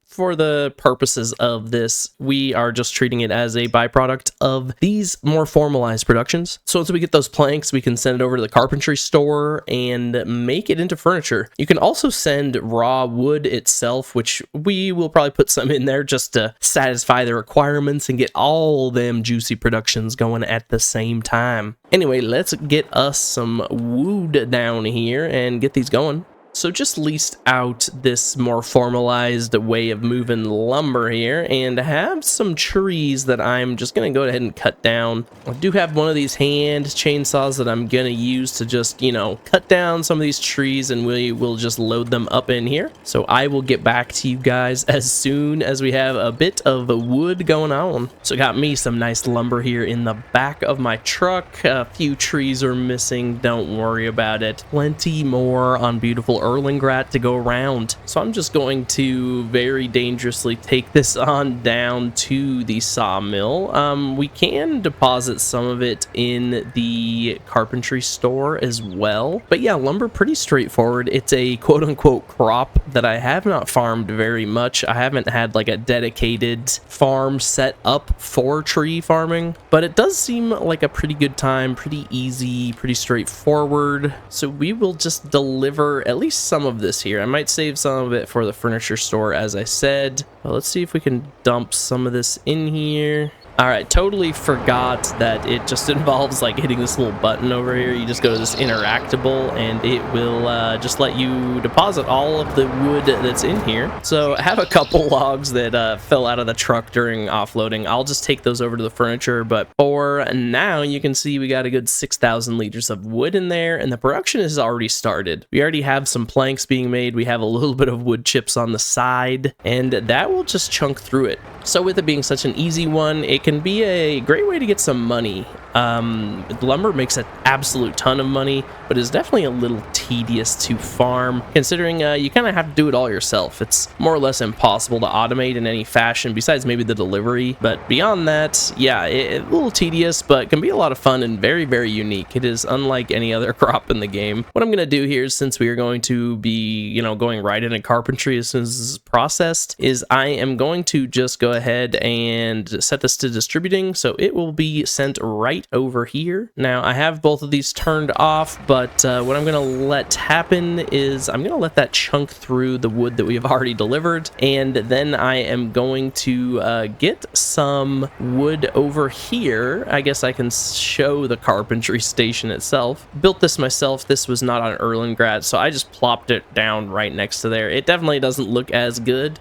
for the purposes of this, we are just treating it as a byproduct of these more formalized productions. So once we get those planks, we can send it over to the carpentry store and make it into furniture. You can also send raw wood itself, which we will probably put some in there just to satisfy the requirements and get all them juicy productions going at the same time. Anyway, let's get us some wood down here and get these going. So just leased out this more formalized way of moving lumber here and have some trees that I'm just going to go ahead and cut down. I do have one of these hand chainsaws that I'm going to use to just, cut down some of these trees, and we will just load them up in here. So I will get back to you guys as soon as we have a bit of wood going on. So got me some nice lumber here in the back of my truck. A few trees are missing. Don't worry about it. Plenty more on beautiful Erlengrat to go around. So I'm just going to very dangerously take this on down to the sawmill. We can deposit some of it in the carpentry store as well. But yeah, lumber pretty straightforward. It's a quote-unquote crop that I have not farmed very much. I haven't had like a dedicated farm set up for tree farming, but it does seem like a pretty good time, pretty easy, pretty straightforward. So we will just deliver at least some of this here. I might save some of it for the furniture store, as I said. Well, let's see if we can dump some of this in here. All right, totally forgot that it just involves like hitting this little button over here. You just go to this interactable and it will just let you deposit all of the wood that's in here. So I have a couple logs that fell out of the truck during offloading. I'll just take those over to the furniture, but for now you can see we got a good 6,000 liters of wood in there, and the production has already started. We already have some planks being made. We have a little bit of wood chips on the side, and that will just chunk through it. So with it being such an easy one, it can be a great way to get some money. Lumber makes an absolute ton of money, but is definitely a little tedious to farm, considering you kind of have to do it all yourself. It's more or less impossible to automate in any fashion, besides maybe the delivery. But beyond that, yeah, it's a little tedious, but can be a lot of fun and very, very unique. It is unlike any other crop in the game. What I'm going to do here, since we are going to be, going right into carpentry as soon as this is processed, is I am going to just go ahead and set this to distributing, so it will be sent right over here. Now I have both of these turned off, but what I'm going to let happen is I'm going to let that chunk through the wood that we have already delivered, and then I am going to get some wood over here. I guess I can show the carpentry station itself. Built this myself. This was not on Erlengrat, so I just plopped it down right next to there. It definitely doesn't look as good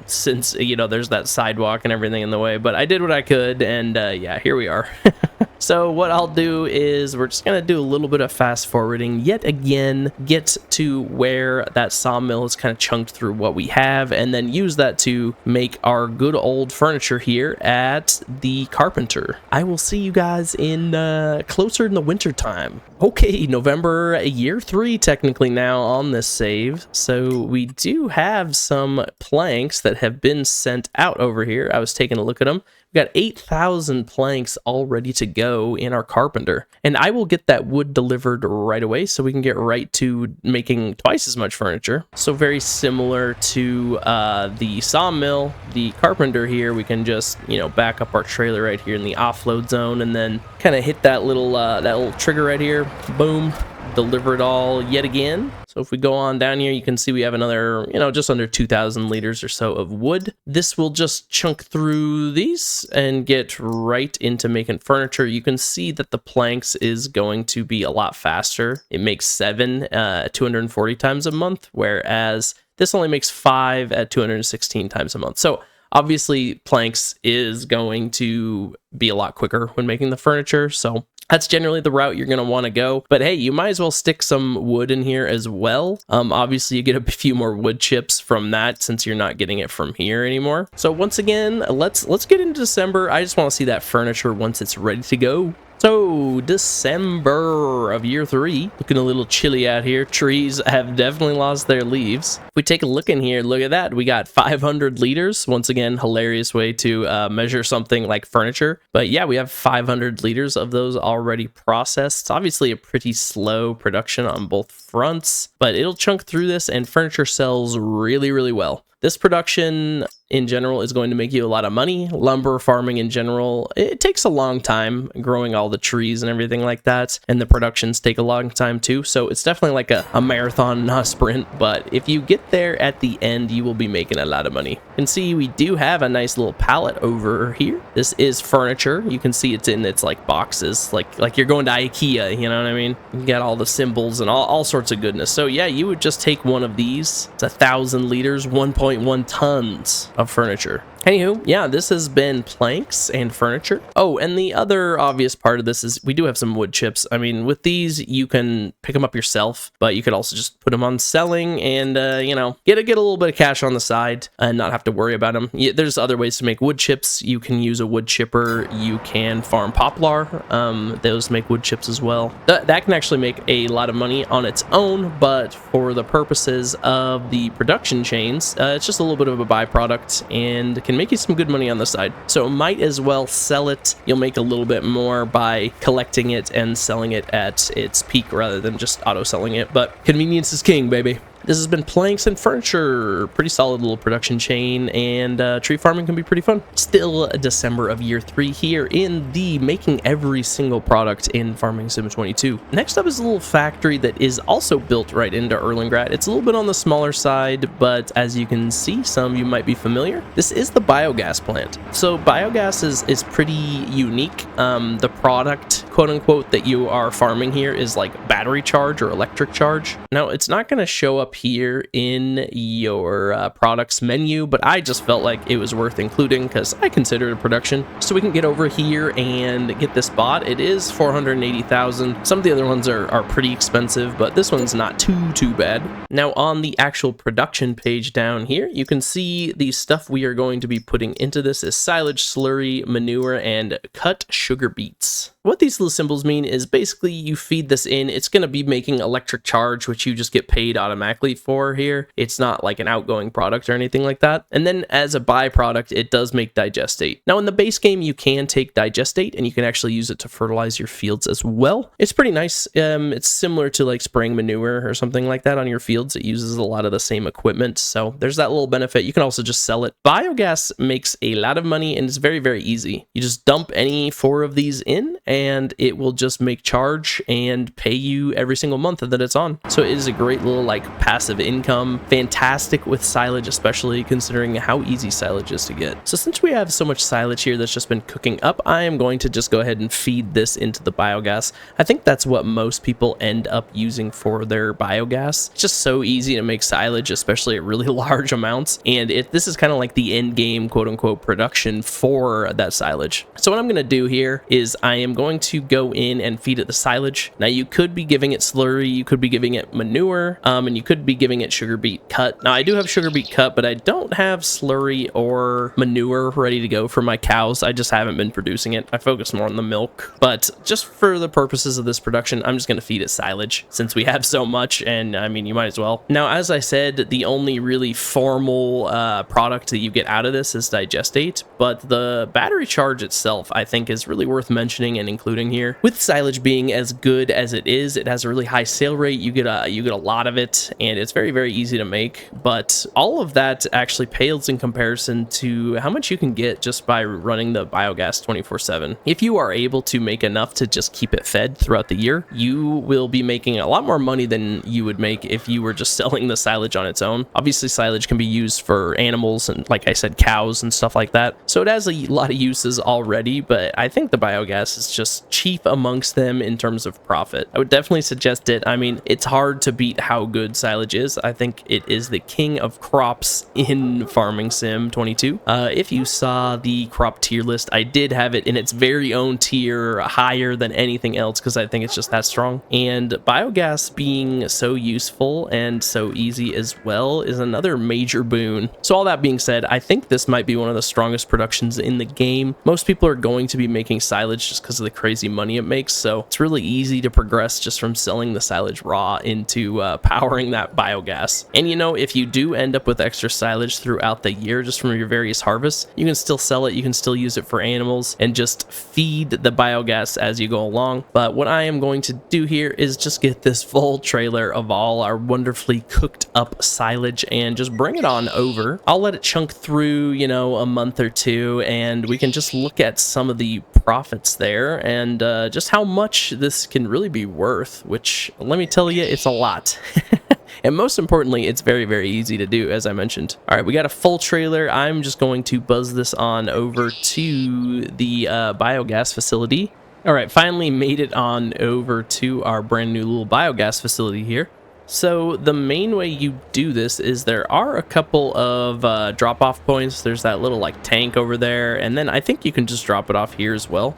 since there's that sidewalk and everything in the way, but I did what I could, and yeah, here we are. So what I'll do is we're just going to do a little bit of fast forwarding yet again, get to where that sawmill is kind of chunked through what we have, and then use that to make our good old furniture here at the carpenter. I will see you guys in closer in the winter time. Okay, November, year 3 technically now on this save. So we do have some planks that have been sent out over here. I was taking a look at them. We got 8,000 planks all ready to go in our carpenter, and I will get that wood delivered right away so we can get right to making twice as much furniture. So very similar to the sawmill, the carpenter here, we can just back up our trailer right here in the offload zone, and then kind of hit that little trigger right here. Boom. Deliver it all yet again. So if we go on down here, you can see we have another, just under 2,000 liters or so of wood. This will just chunk through these and get right into making furniture. You can see that the planks is going to be a lot faster. It makes 7 at 240 times a month, whereas this only makes 5 at 216 times a month. So obviously planks is going to be a lot quicker when making the furniture. So That's generally the route you're going to want to go. But hey, you might as well stick some wood in here as well. Obviously, you get a few more wood chips from that since you're not getting it from here anymore. So once again, let's get into December. I just want to see that furniture once it's ready to go. So, December of year 3, looking a little chilly out here. Trees have definitely lost their leaves. If we take a look in here, look at that. We got 500 liters. Once again, hilarious way to measure something like furniture. But yeah, we have 500 liters of those already processed. It's obviously a pretty slow production on both fronts, but it'll chunk through this and furniture sells really, really well. This production in general is going to make you a lot of money. Lumber farming in general, it takes a long time growing all the trees and everything like that, and the productions take a long time too, so it's definitely like a marathon, not a sprint. But if you get there at the end, you will be making a lot of money. You can see we do have a nice little pallet over here. This is furniture. You can see it's in its like boxes, like you're going to IKEA, you know what I mean? You got all the symbols and all sorts of goodness. So yeah, you would just take one of these. It's 1,000 liters, 1.1 tons of furniture. Anywho, yeah, this has been planks and furniture. Oh, and the other obvious part of this is we do have some wood chips. I mean, with these, you can pick them up yourself, but you could also just put them on selling and, you know, get a little bit of cash on the side and not have to worry about them. Yeah, there's other ways to make wood chips. You can use a wood chipper. You can farm poplar. Those make wood chips as well. That can actually make a lot of money on its own, but for the purposes of the production chains, it's just a little bit of a byproduct and can make you some good money on the side. So might as well sell it. You'll make a little bit more by collecting it and selling it at its peak rather than just auto selling it. But convenience is king, baby. This has been planks and furniture. Pretty solid little production chain, and tree farming can be pretty fun. Still December of year 3 here in the making every single product in Farming Sim 22. Next up is a little factory that is also built right into Erlengrad. It's a little bit on the smaller side, but as you can see, some of you might be familiar. This is the biogas plant. So biogas is pretty unique. The product, quote unquote, that you are farming here is like battery charge or electric charge. Now, it's not going to show up here in your products menu, but I just felt like it was worth including because I consider it a production. So we can get over here and get this bought. It is 480,000. Some of the other ones are pretty expensive, but this one's not too bad. Now on the actual production page down here, you can see the stuff we are going to be putting into this is silage, slurry, manure, and cut sugar beets. What these little symbols mean is basically you feed this in, it's going to be making electric charge, which you just get paid automatically for here. It's not like an outgoing product or anything like that. And then as a byproduct, it does make digestate. Now in the base game, you can take digestate and you can actually use it to fertilize your fields as well. It's pretty nice. It's similar to like spraying manure or something like that on your fields. It uses a lot of the same equipment. So there's that little benefit. You can also just sell it. Biogas makes a lot of money and it's very, very easy. You just dump any 4 of these in and it will just make charge and pay you every single month that it's on. So it is a great little like passive income. Fantastic with silage, especially considering how easy silage is to get. So since we have so much silage here that's just been cooking up, I am going to just go ahead and feed this into the biogas. I think that's what most people end up using for their biogas. It's just so easy to make silage, especially at really large amounts. And this is kind of like the end game, quote unquote, production for that silage. So what I'm going to do here is I am going to go in and feed it the silage. Now you could be giving it slurry, you could be giving it manure, and you could be giving it sugar beet cut. Now I do have sugar beet cut, but I don't have slurry or manure ready to go for my cows. I just haven't been producing it. I focus more on the milk, but just for the purposes of this production, I'm just going to feed it silage since we have so much, and I mean, you might as well. Now, as I said, the only really formal product that you get out of this is digestate, but the battery charge itself, I think, is really worth mentioning and including here. With silage being as good as it is, it has a really high sale rate. You get a lot of it, and it's very, very easy to make, but all of that actually pales in comparison to how much you can get just by running the biogas 24/7. If you are able to make enough to just keep it fed throughout the year, you will be making a lot more money than you would make if you were just selling the silage on its own. Obviously, silage can be used for animals and, like I said, cows and stuff like that, so it has a lot of uses already, but I think the biogas is just chief amongst them in terms of profit. I would definitely suggest it. I mean, it's hard to beat how good silage is. I think it is the king of crops in Farming Sim 22. If you saw the crop tier list, I did have it in its very own tier, higher than anything else, because I think it's just that strong. And biogas being so useful and so easy as well is another major boon. So all that being said, I think this might be one of the strongest productions in the game. Most people are going to be making silage just because of the crazy money it makes, so it's really easy to progress just from selling the silage raw into powering that biogas. And you know, if you do end up with extra silage throughout the year just from your various harvests, you can still sell it, you can still use it for animals, and just feed the biogas as you go along. But what I am going to do here is just get this full trailer of all our wonderfully cooked up silage and just bring it on over. I'll let it chunk through, you know, a month or two, and we can just look at some of the profits there and just how much this can really be worth, which, let me tell you, it's a lot. And most importantly, it's very, very easy to do, as I mentioned. All right, we got a full trailer. I'm just going to buzz this on over to the biogas facility. All right, finally made it on over to our brand new little biogas facility here. So the main way you do this is there are a couple of drop-off points. There's that little like tank over there, and then I think you can just drop it off here as well.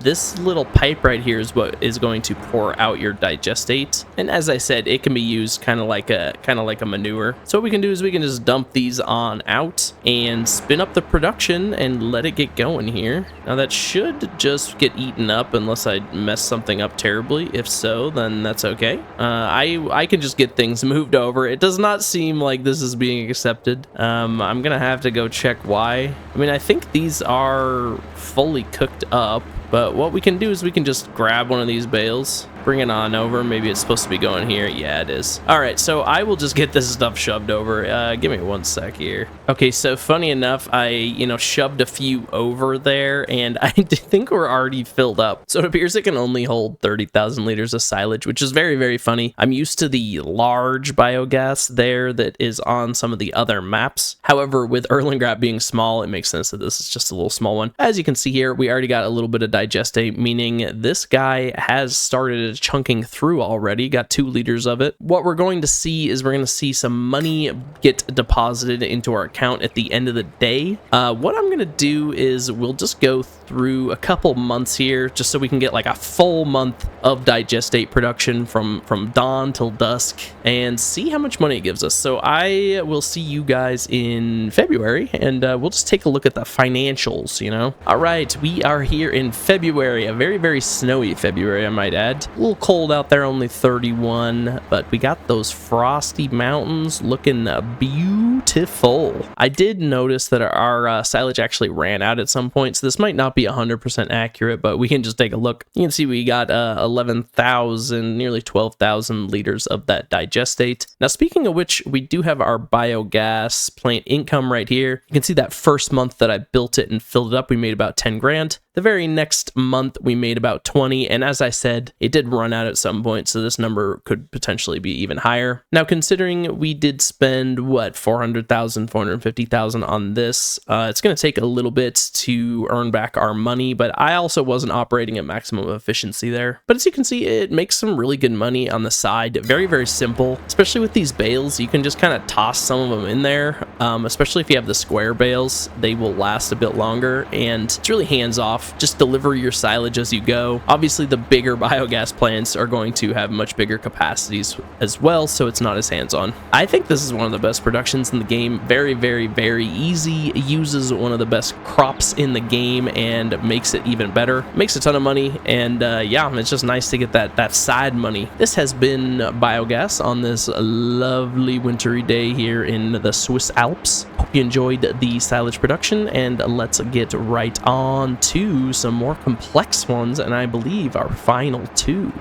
This little pipe right here is what is going to pour out your digestate, and as I said, it can be used kind of like a manure. So what we can do is we can just dump these on out and spin up the production and let it get going here. Now that should just get eaten up unless I mess something up terribly. If so, then that's okay. I can just get things moved over. It does not seem like this is being accepted. I'm gonna have to go check why. I mean, I think these are fully cooked up, but what we can do is we can just grab one of these bales, bring it on over. Maybe it's supposed to be going here. Yeah, it is. All right, so I will just get this stuff shoved over. Give me one sec here. Okay, so funny enough, I, shoved a few over there, and I think we're already filled up. So it appears it can only hold 30,000 liters of silage, which is very, very funny. I'm used to the large biogas there that is on some of the other maps. However, with Erlengrad being small, it makes sense that this is just a little small one. As you can see here, we already got a little bit of digestate, meaning this guy has started chunking through already, got 2 liters of it. What we're going to see is we're going to see some money get deposited into our account at the end of the day. What I'm going to do is we'll just go through a couple months here just so we can get like a full month of digestate production from dawn till dusk and see how much money it gives us. So I will see you guys in February, and we'll just take a look at the financials, All right, we are here in February, a very, very snowy February, I might add. A little cold out there, only 31, but we got those frosty mountains looking beautiful. I did notice that our silage actually ran out at some point, so this might not be 100% accurate, but we can just take a look. You can see we got 11,000, nearly 12,000 liters of that digestate. Now, speaking of which, we do have our biogas plant income right here. You can see that first month that I built it and filled it up, we made about 10 grand. The very next month, we made about 20, and as I said, it did run out at some point, so this number could potentially be even higher. Now, considering we did spend, 400,000, 450,000 on this, it's going to take a little bit to earn back our money, but I also wasn't operating at maximum efficiency there. But as you can see, it makes some really good money on the side. Very, very simple, especially with these bales. You can just kind of toss some of them in there, especially if you have the square bales. They will last a bit longer, and it's really hands-off. Just deliver your silage as you go. Obviously, the bigger biogas plants are going to have much bigger capacities as well, so it's not as hands-on. I think this is one of the best productions in the game. Very, very, very easy. It uses one of the best crops in the game and makes it even better. Makes a ton of money, and yeah, it's just nice to get that side money. This has been Biogas on this lovely wintry day here in the Swiss Alps. Hope you enjoyed the silage production, and let's get right on to some more complex ones, and I believe our final 2.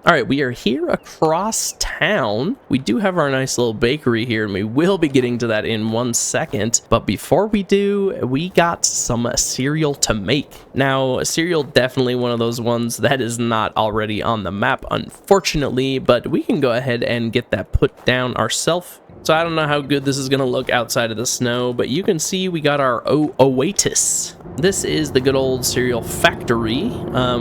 All right, we are here across town. We do have our nice little bakery here, and we will be getting to that in 1 second. But before we do, we got some cereal to make. Now, cereal, definitely one of those ones that is not already on the map, unfortunately, but we can go ahead and get that put down ourselves. So I don't know how good this is going to look outside of the snow, but you can see we got our Oasis. This is the good old cereal factory.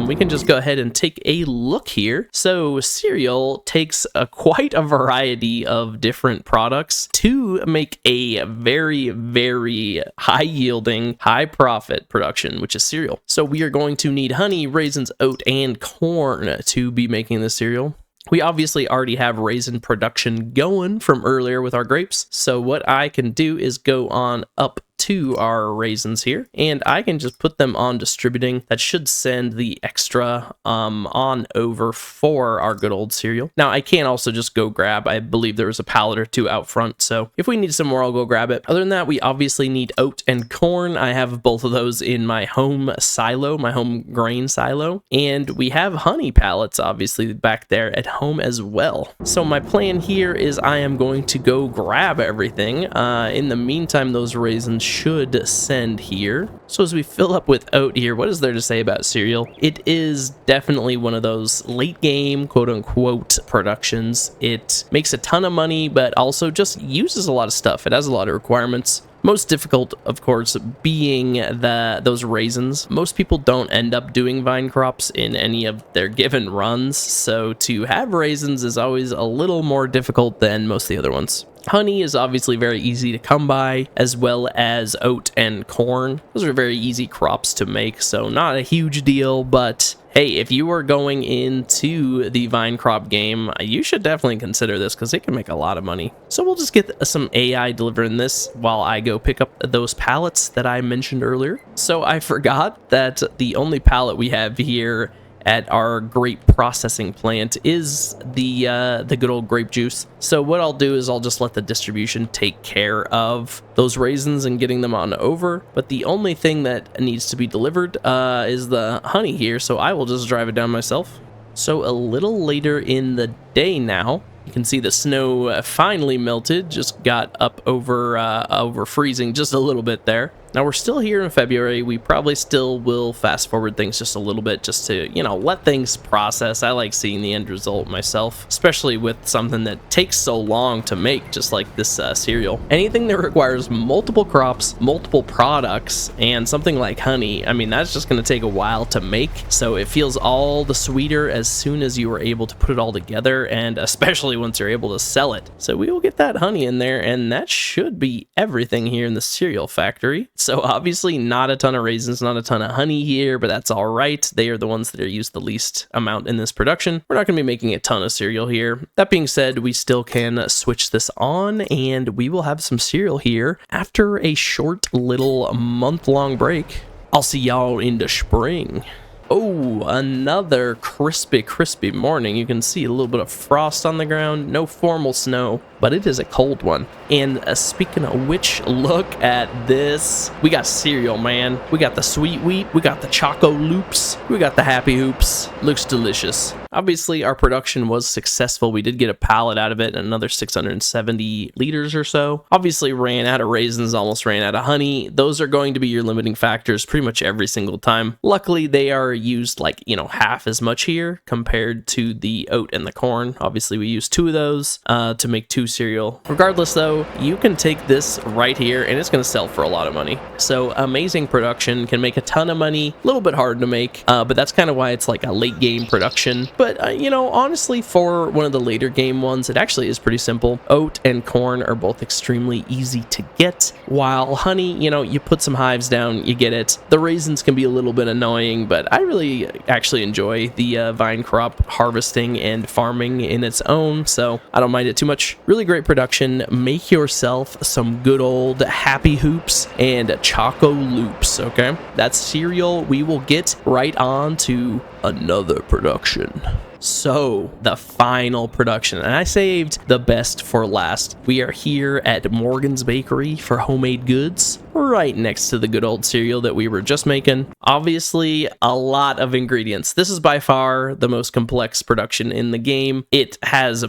We can just go ahead and take a look here. So cereal takes quite a variety of different products to make a very, very high yielding, high profit production, which is cereal. So we are going to need honey, raisins, oat, and corn to be making this cereal. We obviously already have raisin production going from earlier with our grapes. So what I can do is go on up to our raisins here, and I can just put them on distributing. That should send the extra on over for our good old cereal. Now I can also just go grab, I believe there was a pallet or two out front, so if we need some more I'll go grab it. Other than that, we obviously need oat and corn. I have both of those in my home silo, my home grain silo, and we have honey pallets obviously back there at home as well. So my plan here is I am going to go grab everything. In the meantime, those raisins should send here. So as we fill up with oat here, what is there to say about cereal? It is definitely one of those late game, quote unquote, productions. It makes a ton of money, but also just uses a lot of stuff. It has a lot of requirements. Most difficult, of course, being those raisins. Most people don't end up doing vine crops in any of their given runs, so to have raisins is always a little more difficult than most of the other ones. Honey is obviously very easy to come by, as well as oat and corn. Those are very easy crops to make, so not a huge deal, but hey, if you are going into the vine crop game, you should definitely consider this because it can make a lot of money. So we'll just get some AI delivering this while I go pick up those pallets that I mentioned earlier. So I forgot that the only pallet we have here at our grape processing plant is the good old grape juice. So what I'll do is I'll just let the distribution take care of those raisins and getting them on over. But the only thing that needs to be delivered is the honey here, so I will just drive it down myself. So a little later in the day now, you can see the snow finally melted, just got up over freezing just a little bit there. Now we're still here in February. We probably still will fast forward things just a little bit just to, you know, let things process. I like seeing the end result myself, especially with something that takes so long to make, just like this cereal. Anything that requires multiple crops, multiple products, and something like honey, I mean, that's just going to take a while to make. So it feels all the sweeter as soon as you are able to put it all together, and especially once you're able to sell it. So we will get that honey in there, and that should be everything here in the cereal factory. So obviously not a ton of raisins, not a ton of honey here, but that's all right. They are the ones that are used the least amount in this production. We're not going to be making a ton of cereal here. That being said, we still can switch this on, and we will have some cereal here after a short little month-long break. I'll see y'all in the spring. Oh, another crispy morning. You can see a little bit of frost on the ground. No formal snow, but it is a cold one. And speaking of which, look at this. We got cereal, man. We got the sweet wheat. We got the Choco Loops. We got the Happy Hoops. Looks delicious. Obviously, our production was successful. We did get a pallet out of it, another 670 liters or so. Obviously, ran out of raisins, almost ran out of honey. Those are going to be your limiting factors pretty much every single time. Luckily, they are used like, you know, half as much here compared to the oat and the corn. Obviously, we used 2 of those to make 2 cereal. Regardless, though, you can take this right here and it's going to sell for a lot of money. So amazing production, can make a ton of money, a little bit hard to make, but that's kind of why it's like a late game production. But, you know, honestly, for one of the later game ones, it actually is pretty simple. Oat and corn are both extremely easy to get, while honey, you know, you put some hives down, you get it. The raisins can be a little bit annoying, but I really actually enjoy the vine crop harvesting and farming in its own, so I don't mind it too much. Really great production. Make yourself some good old Happy Hoops and Choco Loops, okay? That's cereal. We will get right on to another production. So, the final production, and I saved the best for last. We are here at Morgan's Bakery for homemade goods. right next to the good old cereal that we were just making. Obviously, a lot of ingredients. This is by far the most complex production in the game. It has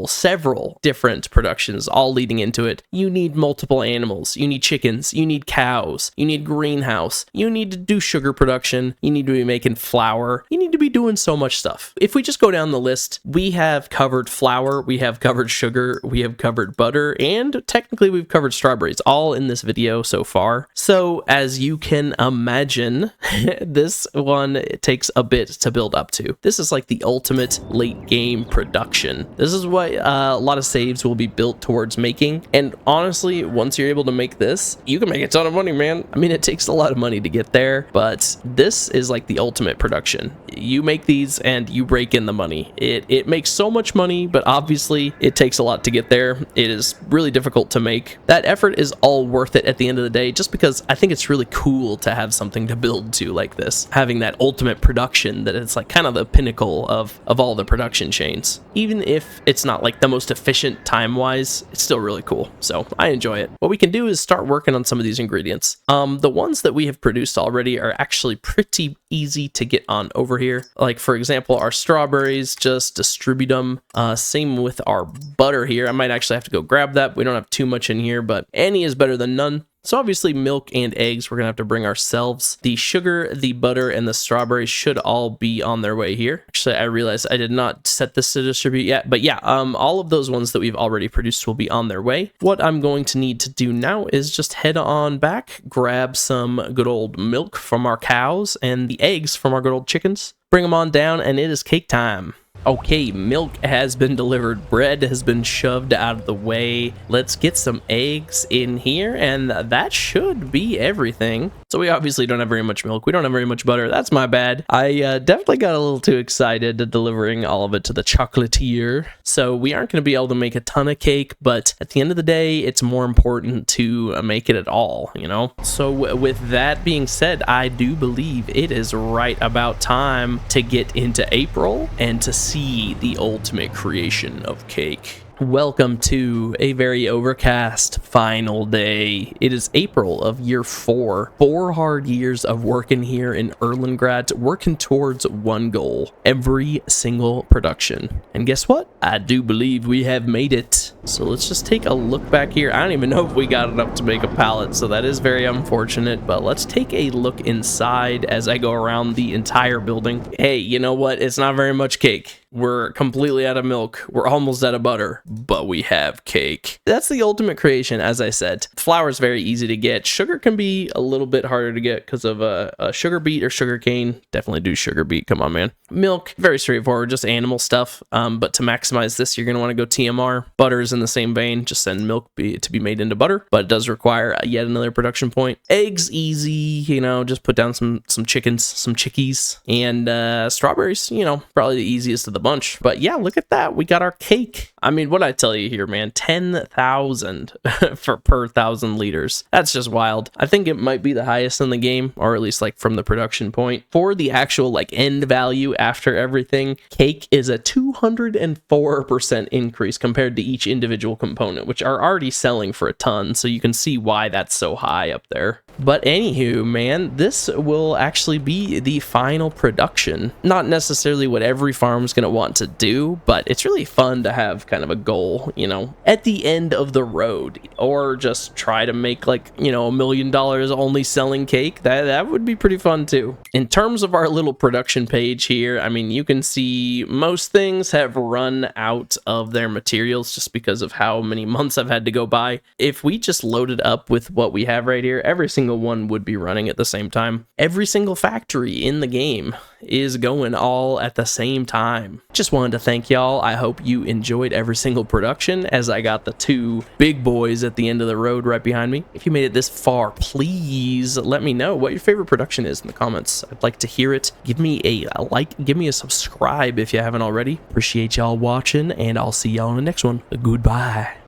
several different productions all leading into it. You need multiple animals. You need chickens. You need cows. You need greenhouse. You need to do sugar production. You need to be making flour. You need to be doing so much stuff. If we just go down the list, we have covered flour, we have covered sugar, we have covered butter, and technically we've covered strawberries, all in this video so far. So as you can imagine, this one takes a bit to build up to. This is like the ultimate late game production. This is what a lot of saves will be built towards making. And honestly, once you're able to make this, you can make a ton of money, man. I mean, it takes a lot of money to get there, but this is like the ultimate production. You make these and you rake in the money. It makes so much money, but obviously it takes a lot to get there. It is really difficult to make. That effort is all worth it at the end of the day, just because I think it's really cool to have something to build to like this. Having that ultimate production, that it's like kind of the pinnacle of all the production chains. Even if it's not like the most efficient time-wise, it's still really cool. So I enjoy it. What we can do is start working on some of these ingredients. The ones that we have produced already are actually pretty easy to get on over here. Like for example, our strawberries, just distribute them. Same with our butter here. I might actually have to go grab that. We don't have too much in here, but any is better than none. So obviously milk and eggs we're gonna have to bring ourselves. The sugar, the butter, and the strawberries should all be on their way here. Actually, I realized I did not set this to distribute yet, but yeah, all of those ones that we've already produced will be on their way. What I'm going to need to do now is just head on back, grab some good old milk from our cows and the eggs from our good old chickens, bring them on down, and it is cake time. Okay, milk has been delivered, bread has been shoved out of the way. Let's get some eggs in here, and that should be everything. So we obviously don't have very much milk. We don't have very much butter. That's my bad. I definitely got a little too excited delivering all of it to the chocolatier. So we aren't going to be able to make a ton of cake, but at the end of the day, it's more important to make it at all, you know? So with that being said, I do believe it is right about time to get into April and to see the ultimate creation of cake. Welcome to a very overcast final day. It is April of year 4. 4 hard years of working here in Erlengrad, working towards one goal, every single production. And guess what? I do believe we have made it. So let's just take a look back here. I don't even know if we got enough to make a pallet, so that is very unfortunate, but let's take a look inside as I go around the entire building. Hey, you know what? It's not very much cake. We're completely out of milk. We're almost out of butter, but we have cake. That's the ultimate creation, as I said. Flour is very easy to get. Sugar can be a little bit harder to get because of a sugar beet or sugar cane. Definitely do sugar beet. Come on, man. Milk, very straightforward, just animal stuff. But to maximize this, you're going to want to go TMR. Butter is in the same vein. Just send milk to be made into butter, but it does require yet another production point. Eggs, easy, you know, just put down some chickens, some chickies, and strawberries, you know, probably the easiest of the bunch. But yeah, look at that. We got our cake. I mean, what I tell you here, man, 10,000 for per 1,000 liters. That's just wild. I think it might be the highest in the game, or at least like from the production point. For the actual like end value after everything, cake is a 204% increase compared to each individual component, which are already selling for a ton. So you can see why that's so high up there. But anywho, man, this will actually be the final production. Not necessarily what every farm's going to want to do, but it's really fun to have kind of a goal, you know, at the end of the road, or just try to make like, you know, $1 million only selling cake. That would be pretty fun too. In terms of our little production page here, I mean, you can see most things have run out of their materials just because of how many months I've had to go by. If we just loaded up with what we have right here, every single one would be running at the same time. Every single factory in the game is going all at the same time. Just wanted to thank y'all. I hope you enjoyed every single production, as I got the 2 big boys at the end of the road right behind me. If you made it this far, please let me know what your favorite production is in the comments. I'd like to hear it. Give me a like, give me a subscribe if you haven't already. Appreciate y'all watching, and I'll see y'all in the next one. Goodbye.